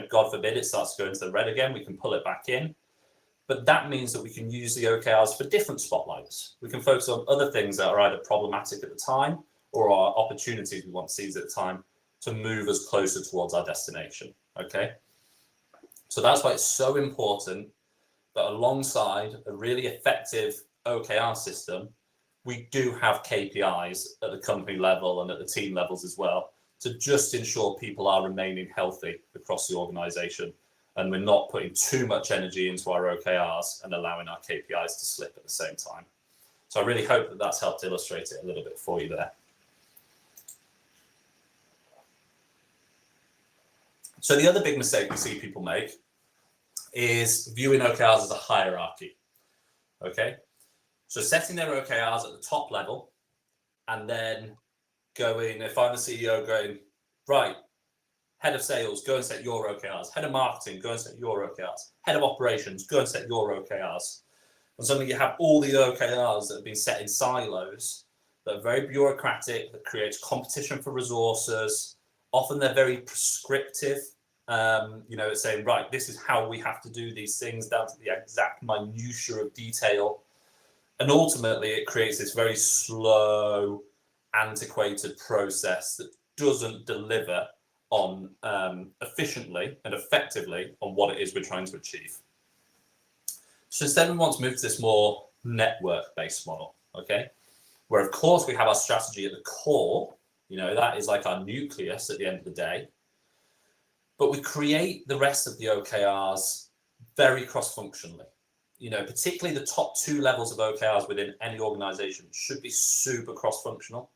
Speaker 2: God forbid it starts to go into the red again, we can pull it back in. But that means that we can use the OKRs for different spotlights. We can focus on other things that are either problematic at the time or are opportunities we want to seize at the time to move us closer towards our destination, okay? So that's why it's so important that alongside a really effective OKR system, we do have KPIs at the company level and at the team levels as well, to just ensure people are remaining healthy across the organization, and we're not putting too much energy into our OKRs and allowing our KPIs to slip at the same time. So I really hope that that's helped illustrate it a little bit for you there. So the other big mistake we see people make is viewing OKRs as a hierarchy, okay? So setting their OKRs at the top level and then going, if I'm the CEO, going, right, head of sales, go and set your OKRs. Head of marketing, go and set your OKRs. Head of operations, go and set your OKRs. And suddenly you have all the OKRs that have been set in silos that are very bureaucratic, that creates competition for resources. Often they're very prescriptive. It's saying, right, this is how we have to do these things down to the exact minutiae of detail. And ultimately it creates this very slow, antiquated process that doesn't deliver on efficiently and effectively on what it is we're trying to achieve. So instead we want to move to this more network-based model, okay? Where of course we have our strategy at the core, that is like our nucleus at the end of the day, but we create the rest of the OKRs very cross-functionally. Particularly the top 2 levels of OKRs within any organization should be super cross-functional.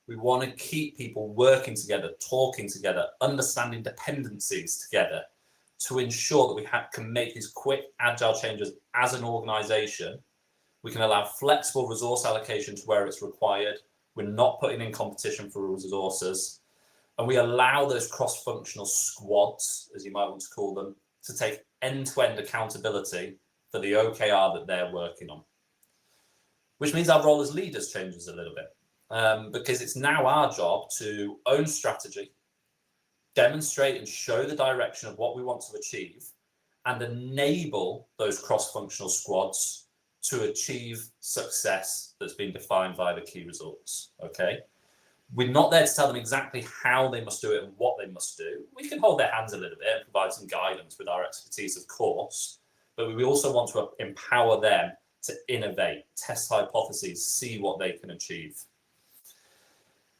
Speaker 2: We want to keep people working together, talking together, understanding dependencies together to ensure that we can make these quick, agile changes as an organization. We can allow flexible resource allocation to where it's required. We're not putting in competition for resources. And we allow those cross-functional squads, as you might want to call them, to take end-to-end accountability for the OKR that they're working on. Which means our role as leaders changes a little bit. Because it's now our job to own strategy, demonstrate and show the direction of what we want to achieve, and enable those cross-functional squads to achieve success that's been defined by the key results, okay? We're not there to tell them exactly how they must do it and what they must do. We can hold their hands a little bit and provide some guidance with our expertise, of course, but we also want to empower them to innovate, test hypotheses, see what they can achieve.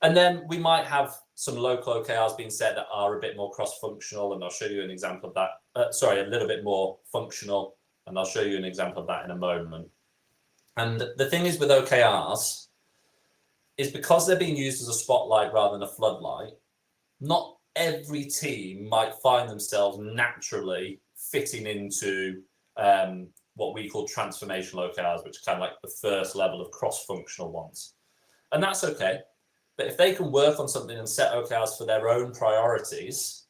Speaker 2: And then we might have some local OKRs being set that are a bit more cross-functional, and I'll show you an example of that. A little bit more functional, and I'll show you an example of that in a moment. And the thing is with OKRs is because they're being used as a spotlight rather than a floodlight, not every team might find themselves naturally fitting into what we call transformational OKRs, which are kind of like the first level of cross-functional ones. And that's okay. But if they can work on something and set OKRs for their own priorities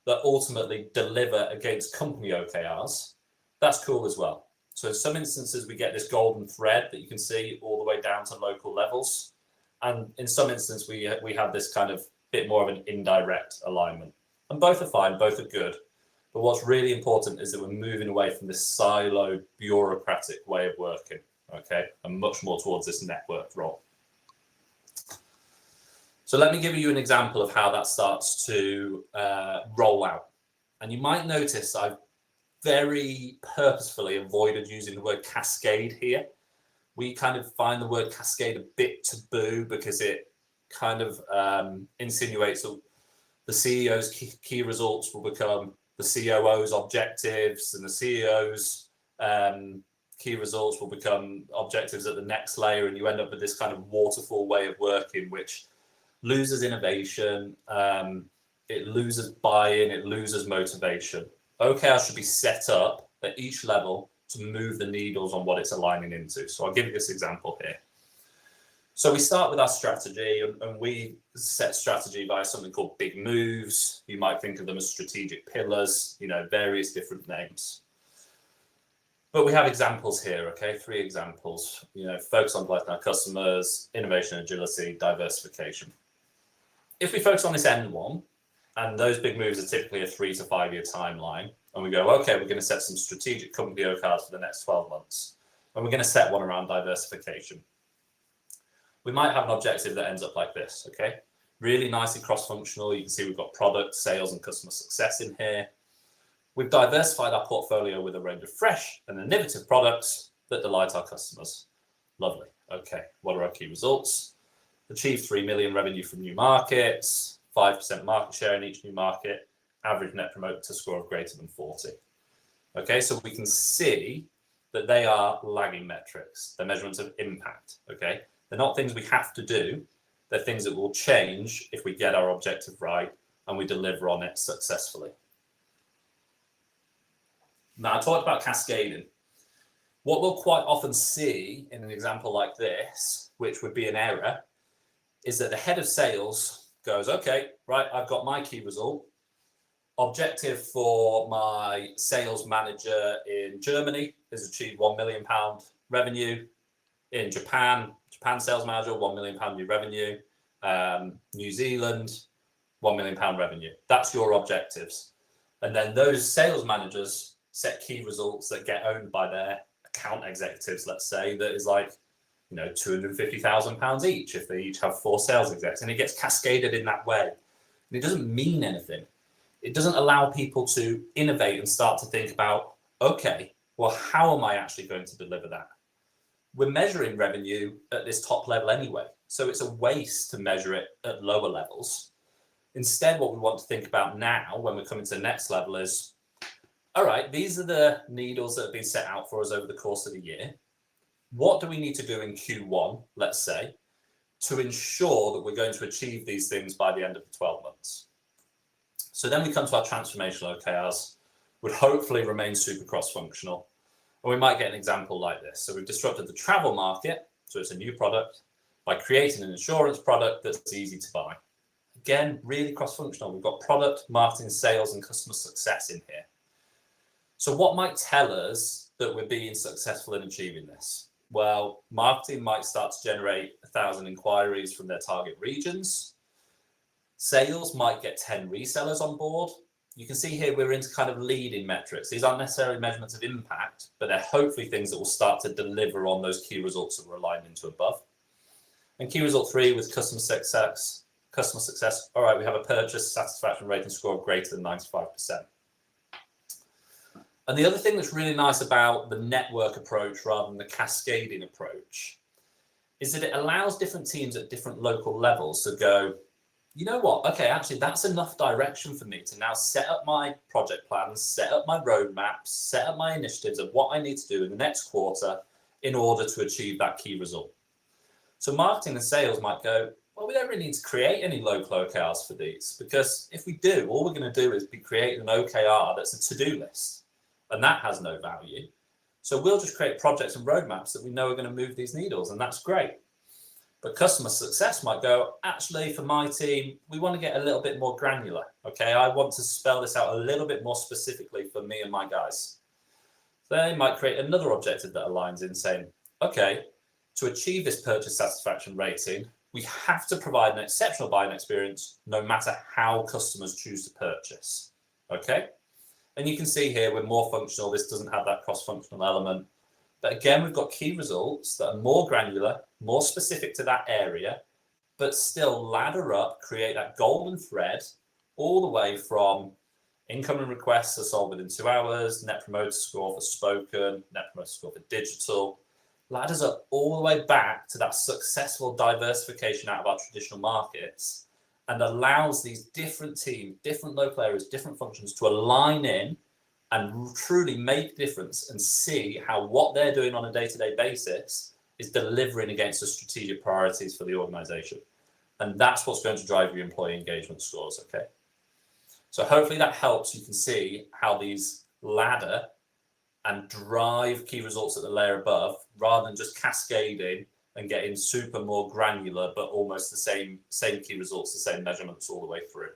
Speaker 2: that ultimately deliver against company OKRs, that's cool as well. So in some instances, we get this golden thread that you can see all the way down to local levels. And in some instances, we have this kind of bit more of an indirect alignment. And both are fine, both are good. But what's really important is that we're moving away from this siloed, bureaucratic way of working, okay? And much more towards this networked role. So let me give you an example of how that starts to roll out. And you might notice I've very purposefully avoided using the word cascade here. We kind of find the word cascade a bit taboo because it kind of insinuates that the CEO's key results will become the COO's objectives, and the CEO's key results will become objectives at the next layer, and you end up with this kind of waterfall way of working, which loses innovation, it loses buy-in, it loses motivation. OKR should be set up at each level to move the needles on what it's aligning into. So I'll give you this example here. So we start with our strategy, and we set strategy by something called big moves. You might think of them as strategic pillars, various different names. But we have examples here, okay? 3 examples. Focus on delighting our customers, innovation, agility, diversification. If we focus on this end one, and those big moves are typically a 3 to 5 year timeline, and we go, okay, we're going to set some strategic company OKRs for the next 12 months, and we're going to set one around diversification. We might have an objective that ends up like this, okay? Really nicely cross-functional. You can see we've got product, sales, and customer success in here. We've diversified our portfolio with a range of fresh and innovative products that delight our customers. Lovely. Okay, what are our key results? Achieve 3 million revenue from new markets, 5% market share in each new market, average net promoter score of greater than 40. Okay, so we can see that they are lagging metrics. They're measurements of impact, okay? They're not things we have to do. They're things that will change if we get our objective right and we deliver on it successfully. Now, I talked about cascading. What we'll quite often see in an example like this, which would be an error, is that the head of sales goes, okay, right, I've got my key result. Objective for my sales manager in Germany is achieve £1 million revenue. In Japan sales manager, £1 million new revenue. New Zealand, £1 million revenue. That's your objectives. And then those sales managers set key results that get owned by their account executives, let's say, that is like, £250,000 each if they each have 4 sales execs. And it gets cascaded in that way. And it doesn't mean anything. It doesn't allow people to innovate and start to think about, okay, well, how am I actually going to deliver that? We're measuring revenue at this top level anyway, so it's a waste to measure it at lower levels. Instead, what we want to think about now when we're coming to the next level is, all right, these are the needles that have been set out for us over the course of the year. What do we need to do in Q1, let's say, to ensure that we're going to achieve these things by the end of the 12 months? So then we come to our transformational OKRs, would hopefully remain super cross-functional. And we might get an example like this. So we've disrupted the travel market, so it's a new product, by creating an insurance product that's easy to buy. Again, really cross-functional. We've got product, marketing, sales, and customer success in here. So what might tell us that we're being successful in achieving this? Well, marketing might start to generate 1,000 inquiries from their target regions. Sales might get 10 resellers on board. You can see here we're into kind of leading metrics. These aren't necessarily measurements of impact, but they're hopefully things that will start to deliver on those key results that we're aligned into above. And key result 3 with customer success. All right, we have a purchase satisfaction rating score of greater than 95%. And the other thing that's really nice about the network approach rather than the cascading approach is that it allows different teams at different local levels to go, you know what? Okay, actually, that's enough direction for me to now set up my project plans, set up my roadmaps, set up my initiatives of what I need to do in the next quarter in order to achieve that key result. So marketing and sales might go, well, we don't really need to create any local OKRs for these, because if we do, all we're going to do is be creating an OKR that's a to-do list, and that has no value. So we'll just create projects and roadmaps that we know are going to move these needles, and that's great. But customer success might go, actually, for my team, we want to get a little bit more granular. Okay, I want to spell this out a little bit more specifically for me and my guys. They might create another objective that aligns in saying, okay, to achieve this purchase satisfaction rating, we have to provide an exceptional buying experience no matter how customers choose to purchase. Okay, and you can see here we're more functional. This doesn't have that cross-functional element. But again, we've got key results that are more granular, more specific to that area, but still ladder up, create that golden thread all the way from incoming requests are solved within 2 hours, net promoter score for spoken, net promoter score for digital, ladders up all the way back to that successful diversification out of our traditional markets, and allows these different teams, different local areas, different functions to align in and truly make a difference and see how what they're doing on a day-to-day basis is delivering against the strategic priorities for the organization. And that's what's going to drive your employee engagement scores, okay? So hopefully that helps. You can see how these ladder and drive key results at the layer above, rather than just cascading and getting super more granular, but almost the same key results, the same measurements all the way through.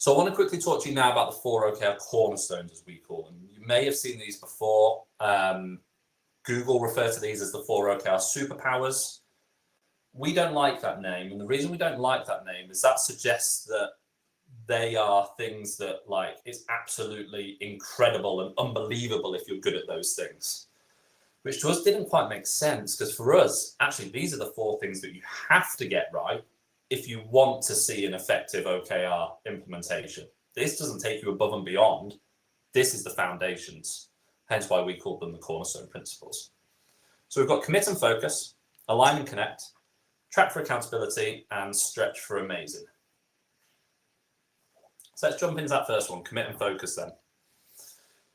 Speaker 2: So I want to quickly talk to you now about the 4 OKR cornerstones, as we call them. You may have seen these before. Google refer to these as the 4 OKR superpowers. We don't like that name. And the reason we don't like that name is that suggests that they are things that, like, it's absolutely incredible and unbelievable if you're good at those things, which to us didn't quite make sense, because for us, actually, these are the 4 things that you have to get right if you want to see an effective OKR implementation. This doesn't take you above and beyond. This is the foundations, hence why we call them the cornerstone principles. So we've got commit and focus, align and connect, track for accountability, and stretch for amazing. So let's jump into that first one, commit and focus then.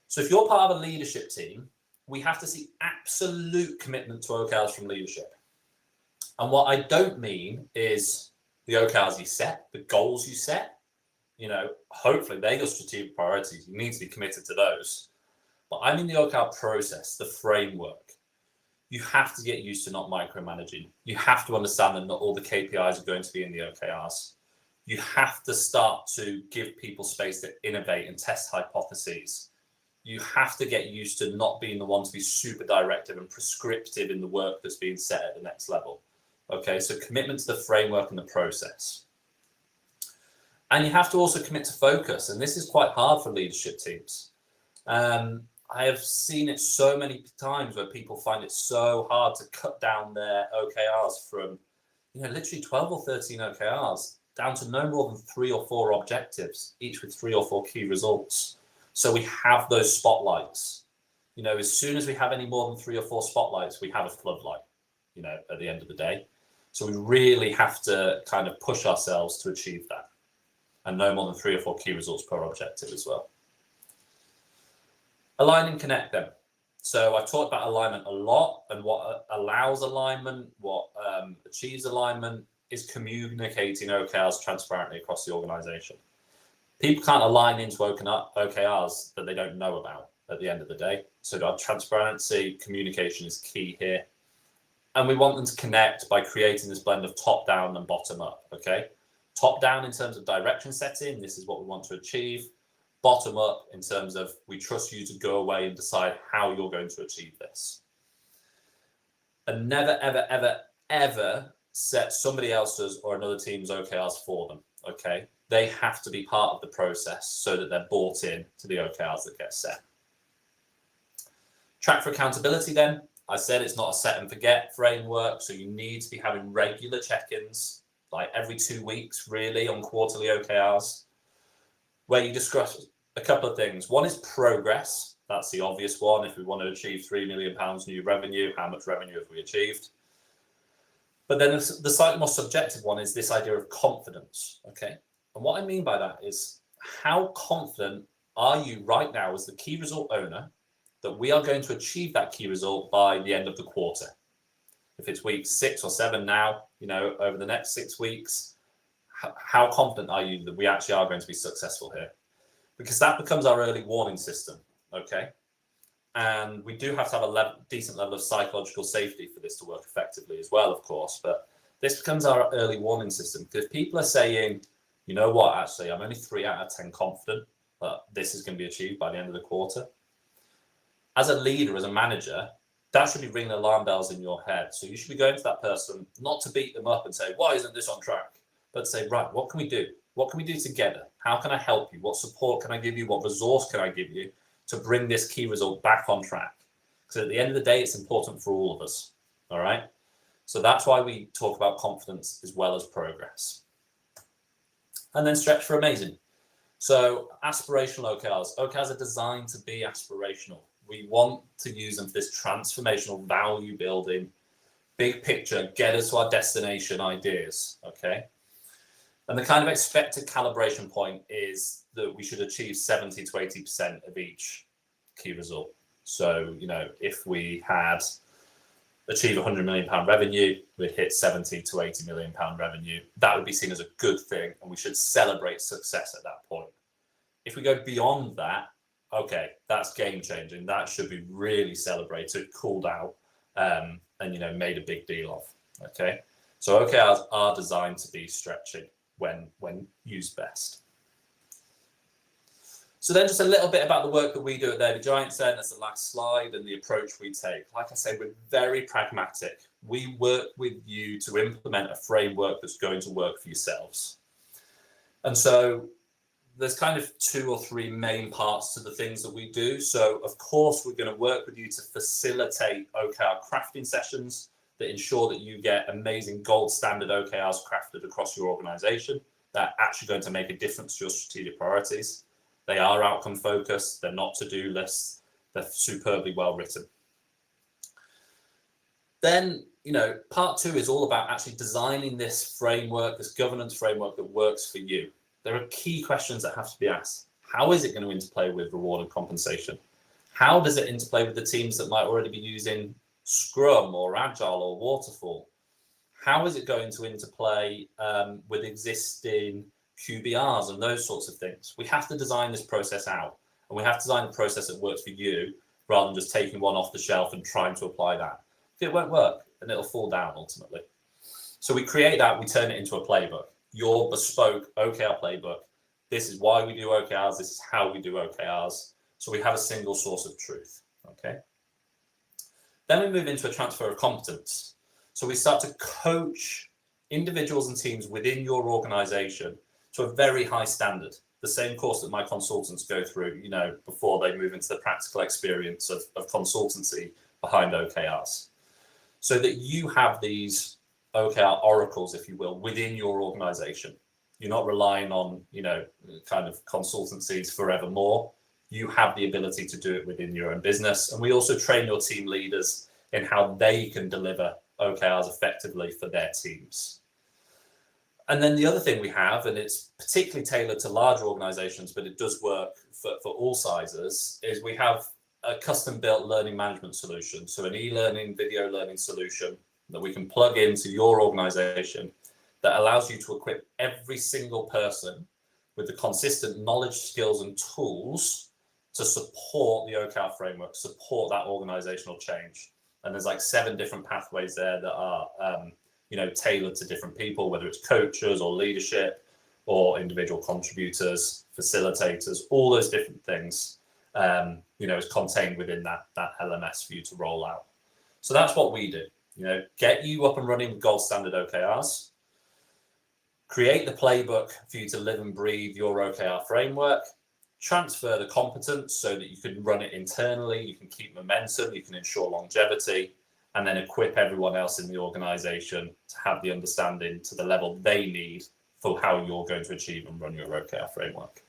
Speaker 2: So if you're part of a leadership team, we have to see absolute commitment to OKRs from leadership. And what I don't mean is the OKRs you set, the goals you set, hopefully they're your strategic priorities. You need to be committed to those. But I mean the OKR process, the framework. You have to get used to not micromanaging. You have to understand that not all the KPIs are going to be in the OKRs. You have to start to give people space to innovate and test hypotheses. You have to get used to not being the one to be super directive and prescriptive in the work that's being set at the next level. Okay, so commitment to the framework and the process. And you have to also commit to focus. And this is quite hard for leadership teams. I have seen it so many times where people find it so hard to cut down their OKRs from, literally 12 or 13 OKRs down to no more than 3 or 4 objectives, each with 3 or 4 key results. So we have those spotlights. As soon as we have any more than 3 or 4 spotlights, we have a floodlight, at the end of the day. So we really have to kind of push ourselves to achieve that. And no more than 3 or 4 key results per objective as well. Align and connect them. So I've talked about alignment a lot, and what allows alignment, what achieves alignment is communicating OKRs transparently across the organization. People can't align into OKRs that they don't know about at the end of the day. So our transparency, communication is key here. And we want them to connect by creating this blend of top down and bottom up, okay? Top down in terms of direction setting, this is what we want to achieve. Bottom up in terms of we trust you to go away and decide how you're going to achieve this. And never, ever, ever, ever set somebody else's or another team's OKRs for them, okay? They have to be part of the process so that they're bought in to the OKRs that get set. Track for accountability then. I said it's not a set and forget framework, so you need to be having regular check-ins, like every 2 weeks really, on quarterly OKRs, where you discuss a couple of things. One is progress. That's the obvious one. If we want to achieve £3 million new revenue, how much revenue have we achieved? But then the slightly more subjective one is this idea of confidence, okay? And what I mean by that is, how confident are you right now as the key result owner that we are going to achieve that key result by the end of the quarter? If it's week 6 or 7 now, over the next 6 weeks, how confident are you that we actually are going to be successful here? Because that becomes our early warning system, okay? And we do have to have a decent level of psychological safety for this to work effectively as well, of course. But this becomes our early warning system. Because if people are saying, you know what, actually, I'm only 3 out of 10 confident that this is going to be achieved by the end of the quarter. As a leader, as a manager, that should be ringing alarm bells in your head. So you should be going to that person, not to beat them up and say, why isn't this on track? But to say, right, what can we do? What can we do together? How can I help you? What support can I give you? What resource can I give you to bring this key result back on track? Because at the end of the day, it's important for all of us, all right? So that's why we talk about confidence as well as progress. And then stretch for amazing. So aspirational OKRs. OKRs are designed to be aspirational. We want to use them for this transformational value building, big picture, get us to our destination ideas, okay? And the kind of expected calibration point is that we should achieve 70 to 80% of each key result. So, if we had achieved £100 million revenue, we'd hit 70 to 80 million pound revenue. That would be seen as a good thing, and we should celebrate success at that point. If we go beyond that, okay, that's game changing. That should be really celebrated, called out, and made a big deal of. Okay, so OKRs are designed to be stretching when used best. So then just a little bit about the work that we do at Daily Giants then, as the last slide, and the approach we take. Like I say, we're very pragmatic. We work with you to implement a framework that's going to work for yourselves. And so there's kind of 2 or 3 main parts to the things that we do. So of course, we're going to work with you to facilitate OKR crafting sessions that ensure that you get amazing gold standard OKRs crafted across your organization that are actually going to make a difference to your strategic priorities. They are outcome focused. They're not to-do lists. They're superbly well written. Then, part 2 is all about actually designing this framework, this governance framework that works for you. There are key questions that have to be asked. How is it going to interplay with reward and compensation? How does it interplay with the teams that might already be using Scrum or Agile or Waterfall? How is it going to interplay with existing QBRs and those sorts of things? We have to design this process out, and we have to design a process that works for you rather than just taking one off the shelf and trying to apply that. It won't work and it'll fall down ultimately. So we create that, we turn it into a playbook, your bespoke OKR playbook. This is why we do OKRs. This is how we do OKRs. So we have a single source of truth. Okay. Then we move into a transfer of competence. So we start to coach individuals and teams within your organization to a very high standard, the same course that my consultants go through, before they move into the practical experience of consultancy behind OKRs. So that you have these OKR oracles, if you will, within your organization. You're not relying on, kind of consultancies forevermore. You have the ability to do it within your own business. And we also train your team leaders in how they can deliver OKRs effectively for their teams. And then the other thing we have, and it's particularly tailored to larger organizations, but it does work for all sizes, is we have a custom-built learning management solution. So an e-learning, video learning solution that we can plug into your organization that allows you to equip every single person with the consistent knowledge, skills, and tools to support the OKR framework, support that organizational change. And there's like 7 different pathways there that are, tailored to different people, whether it's coaches or leadership or individual contributors, facilitators, all those different things, is contained within that LMS for you to roll out. So that's what we do, get you up and running with gold standard OKRs, create the playbook for you to live and breathe your OKR framework, transfer the competence so that you can run it internally, you can keep momentum, you can ensure longevity, and then equip everyone else in the organization to have the understanding to the level they need for how you're going to achieve and run your OKR framework.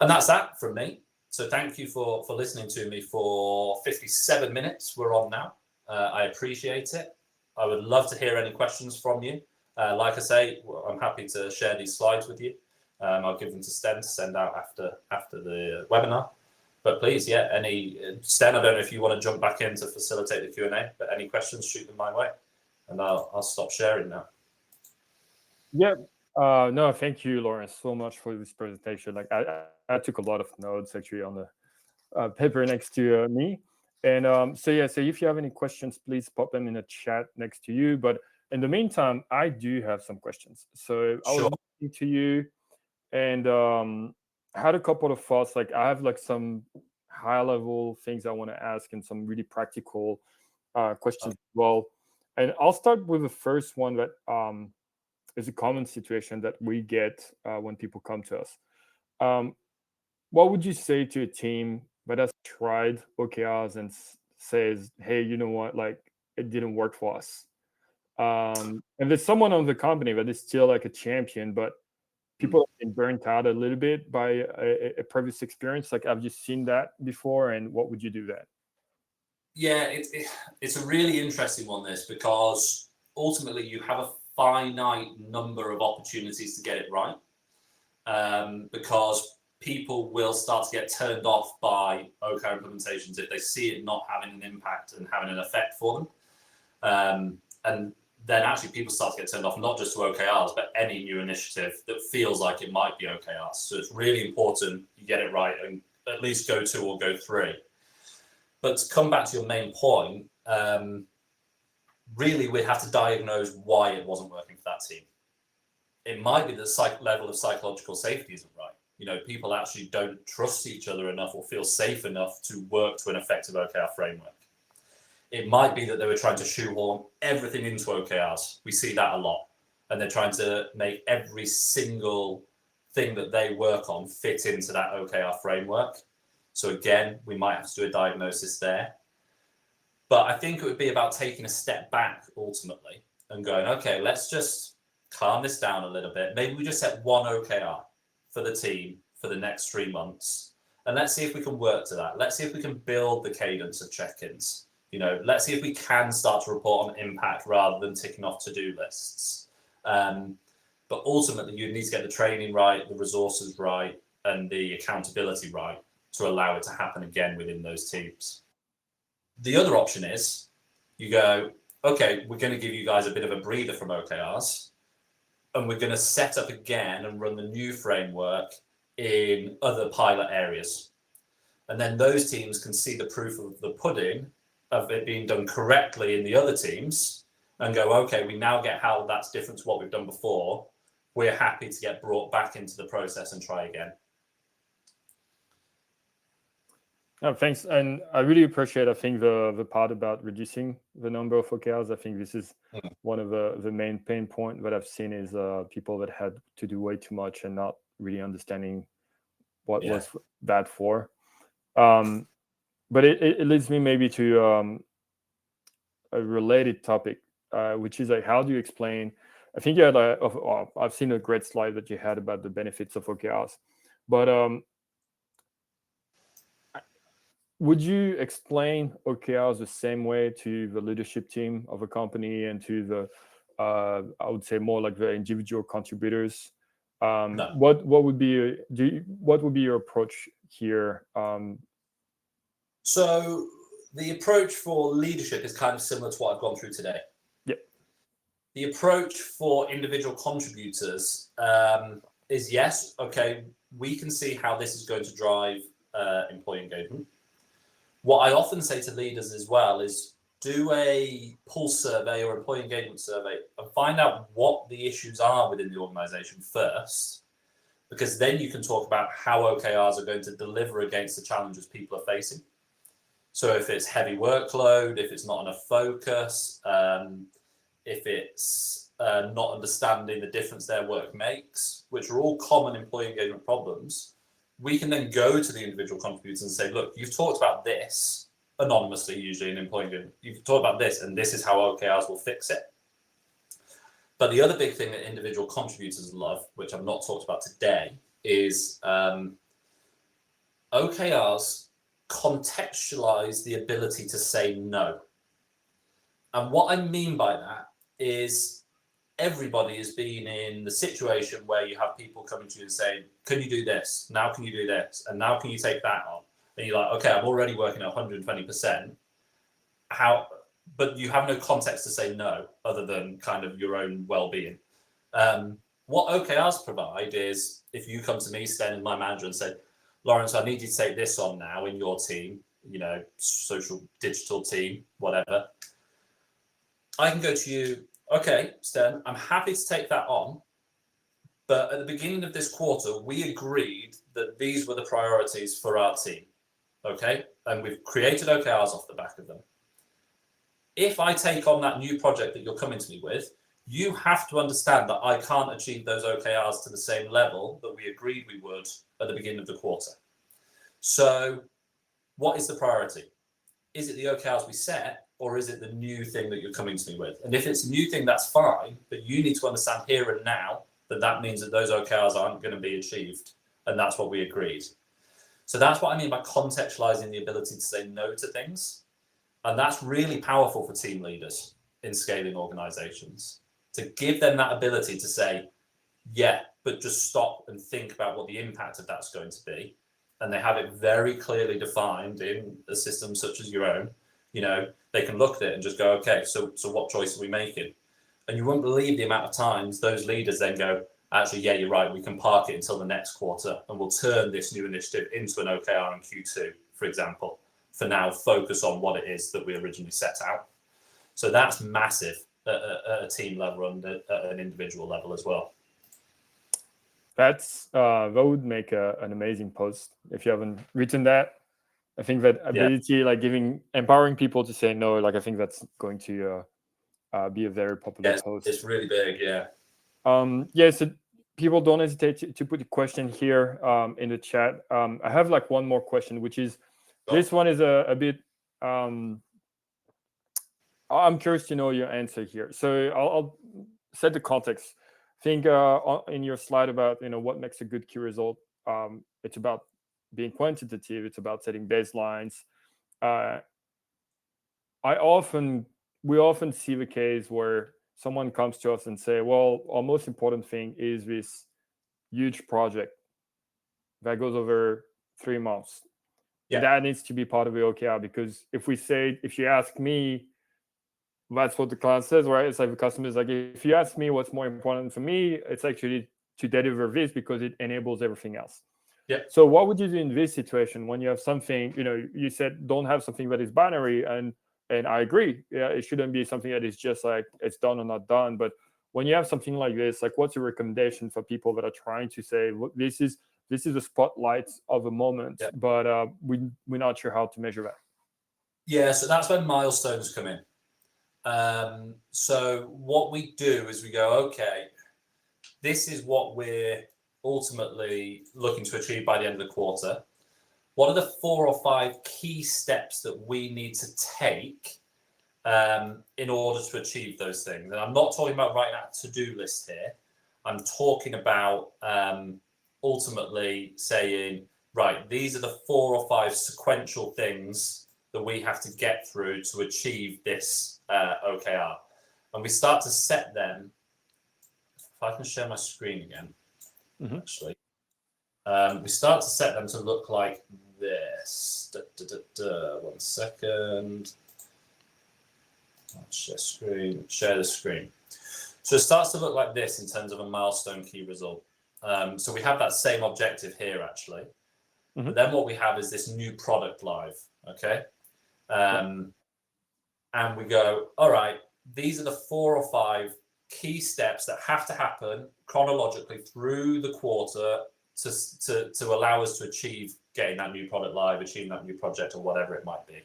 Speaker 2: And that's that from me. So thank you for listening to me for 57 minutes. We're on now. I appreciate it. I would love to hear any questions from you. Like I say, I'm happy to share these slides with you. I'll give them to Sten to send out after the webinar. But please, Sten, I don't know if you want to jump back in to facilitate the Q&A, but any questions, shoot them my way. And I'll stop sharing now.
Speaker 1: Yeah. No, thank you, Lawrence, so much for this presentation. Like I took a lot of notes actually on the paper next to me. And so if you have any questions, please pop them in the chat next to you. But in the meantime, I do have some questions. So I was listening to you and had a couple of thoughts. Like I have like some high level things I want to ask and some really practical questions as well. And I'll start with the first one that is a common situation that we get when people come to us. What would you say to a team that has tried OKRs and says, hey, you know what, like it didn't work for us? And there's someone on the company that is still like a champion, but people have been burnt out a little bit by a previous experience. Like, have you seen that before? And what would you do then?
Speaker 2: Yeah, it's a really interesting one, this, because ultimately you have a finite number of opportunities to get it right, because people will start to get turned off by OKR implementations if they see it not having an impact and having an effect for them. And then actually people start to get turned off, not just to OKRs, but any new initiative that feels like it might be OKRs. So it's really important you get it right and at least go 2 or go 3. But to come back to your main point, really we have to diagnose why it wasn't working for that team. It might be the level of psychological safety isn't right. people actually don't trust each other enough or feel safe enough to work to an effective OKR framework. It might be that they were trying to shoehorn everything into OKRs. We see that a lot. And they're trying to make every single thing that they work on fit into that OKR framework. So again, we might have to do a diagnosis there. But I think it would be about taking a step back ultimately and going, okay, let's just calm this down a little bit. Maybe we just set one OKR for the team for the next 3 months. And let's see if we can work to that. Let's see if we can build the cadence of check-ins. Let's see if we can start to report on impact rather than ticking off to-do lists. But ultimately, you need to get the training right, the resources right, and the accountability right to allow it to happen again within those teams. The other option is you go, okay, we're going to give you guys a bit of a breather from OKRs, and we're going to set up again and run the new framework in other pilot areas. And then those teams can see the proof of the pudding of it being done correctly in the other teams and go, okay, we now get how that's different to what we've done before. We're happy to get brought back into the process and try again.
Speaker 1: Oh, thanks. And I really appreciate, I think, the part about reducing the number of OKRs. I think this is one of the main pain point that I've seen is people that had to do way too much and not really understanding what was that for. But it leads me maybe to a related topic, which is like, how do you explain? I think you had I've seen a great slide that you had about the benefits of OKRs, but would you explain OKRs the same way to the leadership team of a company and to the, I would say more like the individual contributors?
Speaker 2: No.
Speaker 1: What would be what would be your approach here?
Speaker 2: So the approach for leadership is kind of similar to what I've gone through today.
Speaker 1: Yep.
Speaker 2: The approach for individual contributors is yes, okay, we can see how this is going to drive employee engagement. What I often say to leaders as well is do a pulse survey or employee engagement survey and find out what the issues are within the organization first, because then you can talk about how OKRs are going to deliver against the challenges people are facing. So if it's heavy workload, if it's not enough focus, if it's not understanding the difference their work makes, which are all common employee engagement problems, we can then go to the individual contributors and say, look, you've talked about this anonymously, usually in employee engagement. You've talked about this, and this is how OKRs will fix it. But the other big thing that individual contributors love, which I've not talked about today, is OKRs contextualize the ability to say no. And what I mean by that is everybody has been in the situation where you have people coming to you and saying, can you do this? Now can you do this? And now can you take that on? And you're like, okay, I'm already working at 120%. But you have no context to say no, other than kind of your own well-being. What OKRs provide is if you come to me, Sten, and my manager, and say, Lawrence, I need you to take this on now in your team, social, digital team, whatever. I can go to you, okay, Sten, I'm happy to take that on. But at the beginning of this quarter, we agreed that these were the priorities for our team. Okay. And we've created OKRs off the back of them. If I take on that new project that you're coming to me with, you have to understand that I can't achieve those OKRs to the same level that we agreed we would at the beginning of the quarter. So what is the priority? Is it the OKRs we set, or is it the new thing that you're coming to me with? And if it's a new thing, that's fine, but you need to understand here and now that means that those OKRs aren't going to be achieved. And that's what we agreed. So that's what I mean by contextualizing the ability to say no to things. And that's really powerful for team leaders in scaling organizations, to give them that ability to say, yeah, but just stop and think about what the impact of that's going to be. And they have it very clearly defined in a system such as your own. They can look at it and just go, okay, so what choice are we making? And you won't believe the amount of times those leaders then go, actually, yeah, you're right, we can park it until the next quarter and we'll turn this new initiative into an OKR in Q2, for example. For now, focus on what it is that we originally set out. So that's massive at a team level and at an individual level as well.
Speaker 1: That would make an amazing post if you haven't written that. I think that
Speaker 2: Yeah,
Speaker 1: ability, like empowering people to say no, like I think that's going to be a very popular
Speaker 2: yeah,
Speaker 1: post.
Speaker 2: it's really big. Yeah,
Speaker 1: Yeah, so people don't hesitate to put a question here in the chat. I have like one more question, which is
Speaker 2: oh,
Speaker 1: this one is a bit. Um, I'm curious to know your answer here. So I'll set the context. I think in your slide about what makes a good key result, it's about being quantitative. It's about setting baselines. Uh, I often we often see the case where someone comes to us and say, "Well, our most important thing is this huge project that goes over 3 months, and
Speaker 2: yeah,
Speaker 1: that needs to be part of the OKR." Because if you ask me, that's what the client says, right? It's like the customer is like, if you ask me what's more important for me, it's actually to deliver this because it enables everything else.
Speaker 2: yeah.
Speaker 1: So what would you do in this situation when you have something, you said don't have something that is binary, and I agree. Yeah, it shouldn't be something that is just like it's done or not done. But when you have something like this, like what's your recommendation for people that are trying to say, look, this is the spotlight of a moment,
Speaker 2: Yeah.
Speaker 1: but we're not sure how to measure that.
Speaker 2: Yeah, so that's when milestones come in. So what we do is we go, okay, this is what we're ultimately looking to achieve by the end of the quarter. What are the 4 or 5 key steps that we need to take in order to achieve those things? And I'm not talking about writing out a to-do list here. I'm talking about ultimately saying, right, these are the 4 or 5 sequential things that we have to get through to achieve this OKR. And we start to set them. If I can share my screen again, actually. We start to set them to look like this. One second. Share the screen. So it starts to look like this in terms of a milestone key result. So we have that same objective here, actually.
Speaker 1: Mm-hmm.
Speaker 2: But then what we have is this new product live, okay? And we go, all right, these are the 4 or 5 key steps that have to happen chronologically through the quarter to allow us to achieve getting that new product live, achieving that new project or whatever it might be.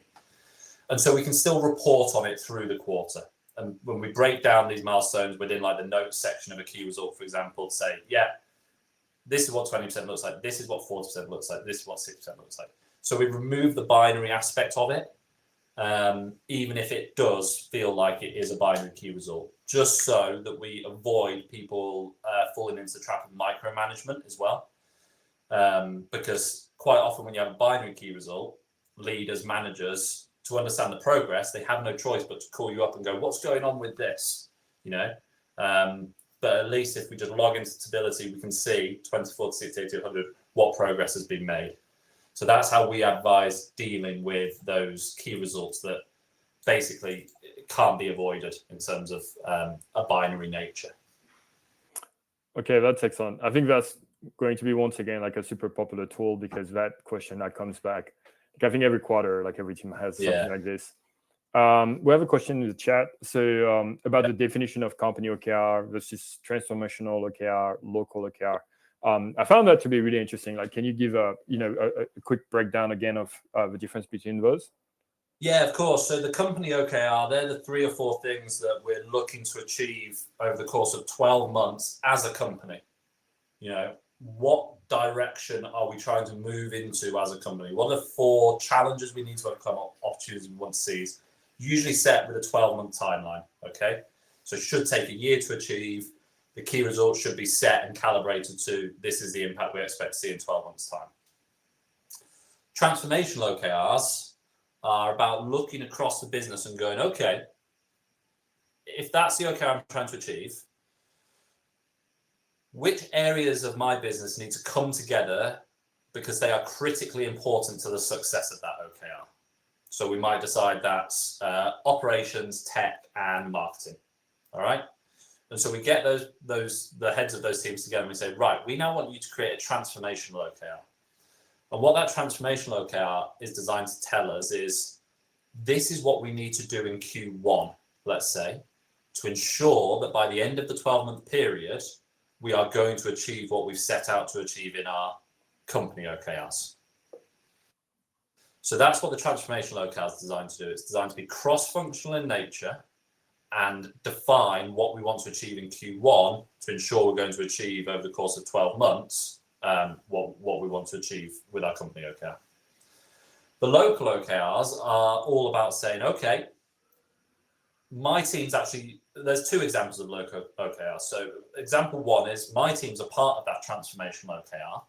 Speaker 2: And so we can still report on it through the quarter. And when we break down these milestones within like the notes section of a key result, for example, say, yeah, this is what 20% looks like, this is what 40% looks like, this is what 6% looks like. So we remove the binary aspect of it, even if it does feel like it is a binary key result, just so that we avoid people falling into the trap of micromanagement as well. Because quite often when you have a binary key result, leaders, managers, to understand the progress, they have no choice but to call you up and go, what's going on with this? But at least if we just log into Stability, we can see 24 to 68 to 100 what progress has been made. So that's how we advise dealing with those key results that basically can't be avoided in terms of a binary nature.
Speaker 1: Okay, that's excellent. I think that's going to be once again like a super popular tool because that question that comes back, like I think every quarter, like every team has something like this. We have a question in the chat. So about the definition of company OKR versus transformational OKR, local OKR. I found that to be really interesting. Like, can you give a quick breakdown again of the difference between those?
Speaker 2: Yeah, of course. So the company OKR, they're the 3 or 4 things that we're looking to achieve over the course of 12 months as a company. What direction are we trying to move into as a company? What are the 4 challenges we need to overcome, opportunities we want to seize? Usually set with a 12-month timeline, okay? So it should take a year to achieve. The key results should be set and calibrated to this is the impact we expect to see in 12 months' time. Transformational OKRs are about looking across the business and going, okay, if that's the OKR I'm trying to achieve, which areas of my business need to come together because they are critically important to the success of that OKR? So we might decide that's operations, tech, and marketing. All right. And so we get the heads of those teams together and we say, right, we now want you to create a transformational OKR. And what that transformational OKR is designed to tell us is this is what we need to do in Q1, let's say, to ensure that by the end of the 12-month period, we are going to achieve what we've set out to achieve in our company OKRs. So that's what the transformational OKR is designed to do. It's designed to be cross-functional in nature and define what we want to achieve in Q1 to ensure we're going to achieve over the course of 12 months what we want to achieve with our company OKR. The local OKRs are all about saying, okay, my team's actually, there's two examples of local OKRs. So example one is my team's a part of that transformational OKR,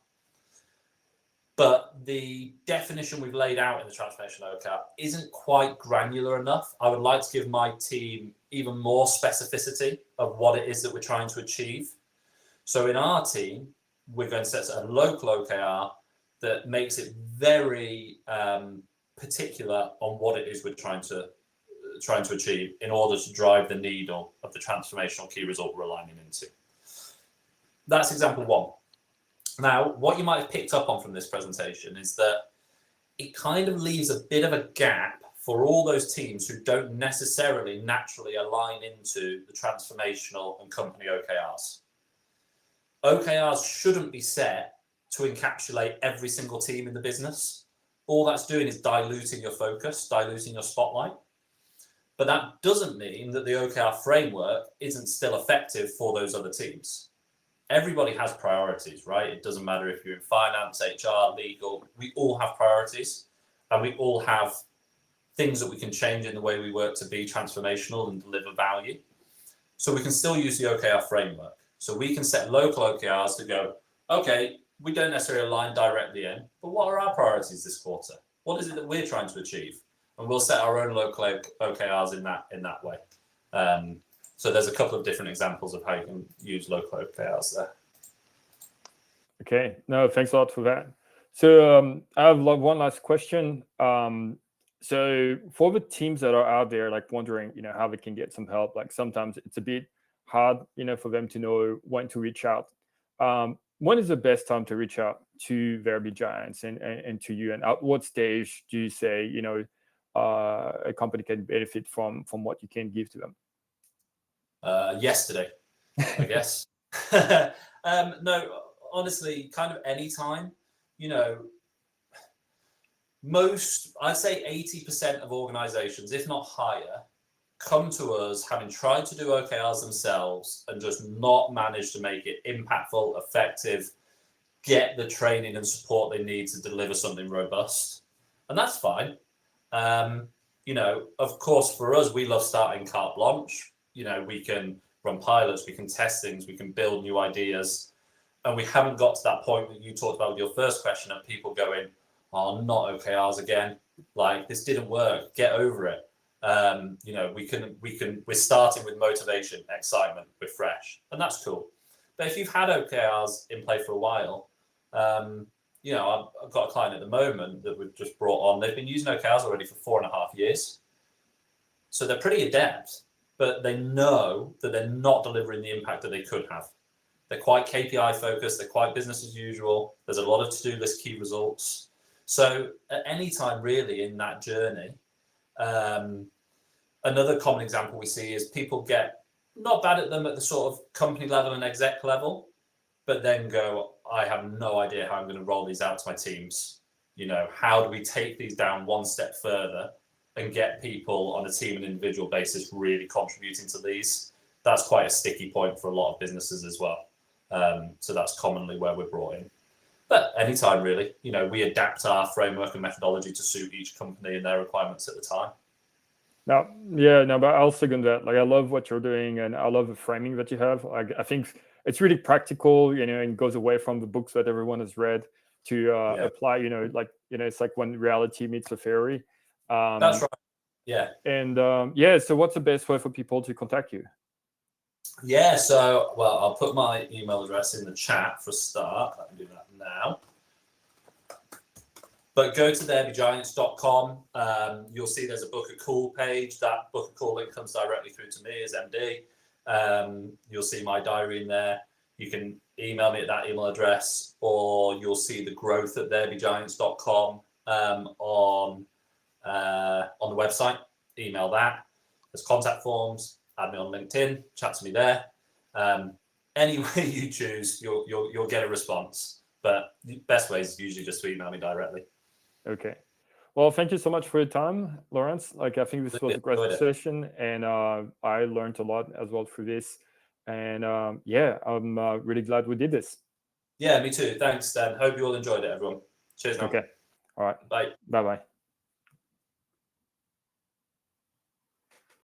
Speaker 2: but the definition we've laid out in the transformational OKR isn't quite granular enough. I would like to give my team even more specificity of what it is that we're trying to achieve. So in our team, we're going to set a local OKR that makes it very particular on what it is we're trying to achieve in order to drive the needle of the transformational key result we're aligning into. That's example one. Now, what you might have picked up on from this presentation is that it kind of leaves a bit of a gap for all those teams who don't necessarily naturally align into the transformational and company OKRs. OKRs shouldn't be set to encapsulate every single team in the business. All that's doing is diluting your focus, diluting your spotlight. But that doesn't mean that the OKR framework isn't still effective for those other teams. Everybody has priorities, right? It doesn't matter if you're in finance, HR, legal, we all have priorities and we all have things that we can change in the way we work to be transformational and deliver value. So we can still use the OKR framework. So we can set local OKRs to go, okay, we don't necessarily align directly in, but what are our priorities this quarter? What is it that we're trying to achieve? And we'll set our own local OKRs in that way. So there's a couple of different examples of how you can use local OKRs there.
Speaker 1: Okay, no, thanks a lot for that. So I have one last question. So for the teams that are out there, like wondering, how they can get some help, like sometimes it's a bit hard, for them to know when to reach out. When is the best time to reach out to There Be Giants and to you? And at what stage do you say, a company can benefit from what you can give to them?
Speaker 2: Yesterday, I guess. No, honestly, kind of any time. I'd say 80% of organizations, if not higher, come to us having tried to do OKRs themselves and just not managed to make it impactful, effective, get the training and support they need to deliver something robust. And that's fine. Of course, for us, we love starting carte blanche. We can run pilots, we can test things, we can build new ideas. And we haven't got to that point that you talked about with your first question of people going, oh, not OKRs again. Like, this didn't work. Get over it. We're starting with motivation, excitement, we're fresh. And that's cool. But if you've had OKRs in play for a while, I've got a client at the moment that we've just brought on. They've been using OKRs already for 4.5 years. So they're pretty adept, but they know that they're not delivering the impact that they could have. They're quite KPI focused. They're quite business as usual. There's a lot of to-do list key results. So at any time really in that journey, another common example we see is people get not bad at them at the sort of company level and exec level, but then go, I have no idea how I'm going to roll these out to my teams. How do we take these down one step further and get people on a team and individual basis really contributing to these? That's quite a sticky point for a lot of businesses as well. So that's commonly where we're brought in. But anytime really, we adapt our framework and methodology to suit each company and their requirements at the time.
Speaker 1: But I'll second that. Like, I love what you're doing and I love the framing that you have. Like, I think it's really practical, and goes away from the books that everyone has read to apply, it's like when reality meets a fairy.
Speaker 2: That's right. Yeah.
Speaker 1: And so what's the best way for people to contact you?
Speaker 2: Yeah, so, I'll put my email address in the chat for a start. I can do that now. But go to therebegiants.com. You'll see there's a book a call page. That book a call link comes directly through to me as MD. You'll see my diary in there. You can email me at that email address, or you'll see the growth at therebegiants.com on the website. Email that. There's contact forms. Add me on LinkedIn. Chat to me there. any way you choose, you'll get a response. But the best way is usually just to email me directly.
Speaker 1: Okay. Well, thank you so much for your time, Lawrence. Like, I think this was a great
Speaker 2: Enjoyed it.
Speaker 1: session, and I learned a lot as well through this. And yeah, I'm really glad we did this.
Speaker 2: Yeah, me too. Thanks, Dan. Hope you all enjoyed it, everyone. Cheers now.
Speaker 1: Okay. All right.
Speaker 2: Bye.
Speaker 1: Bye bye.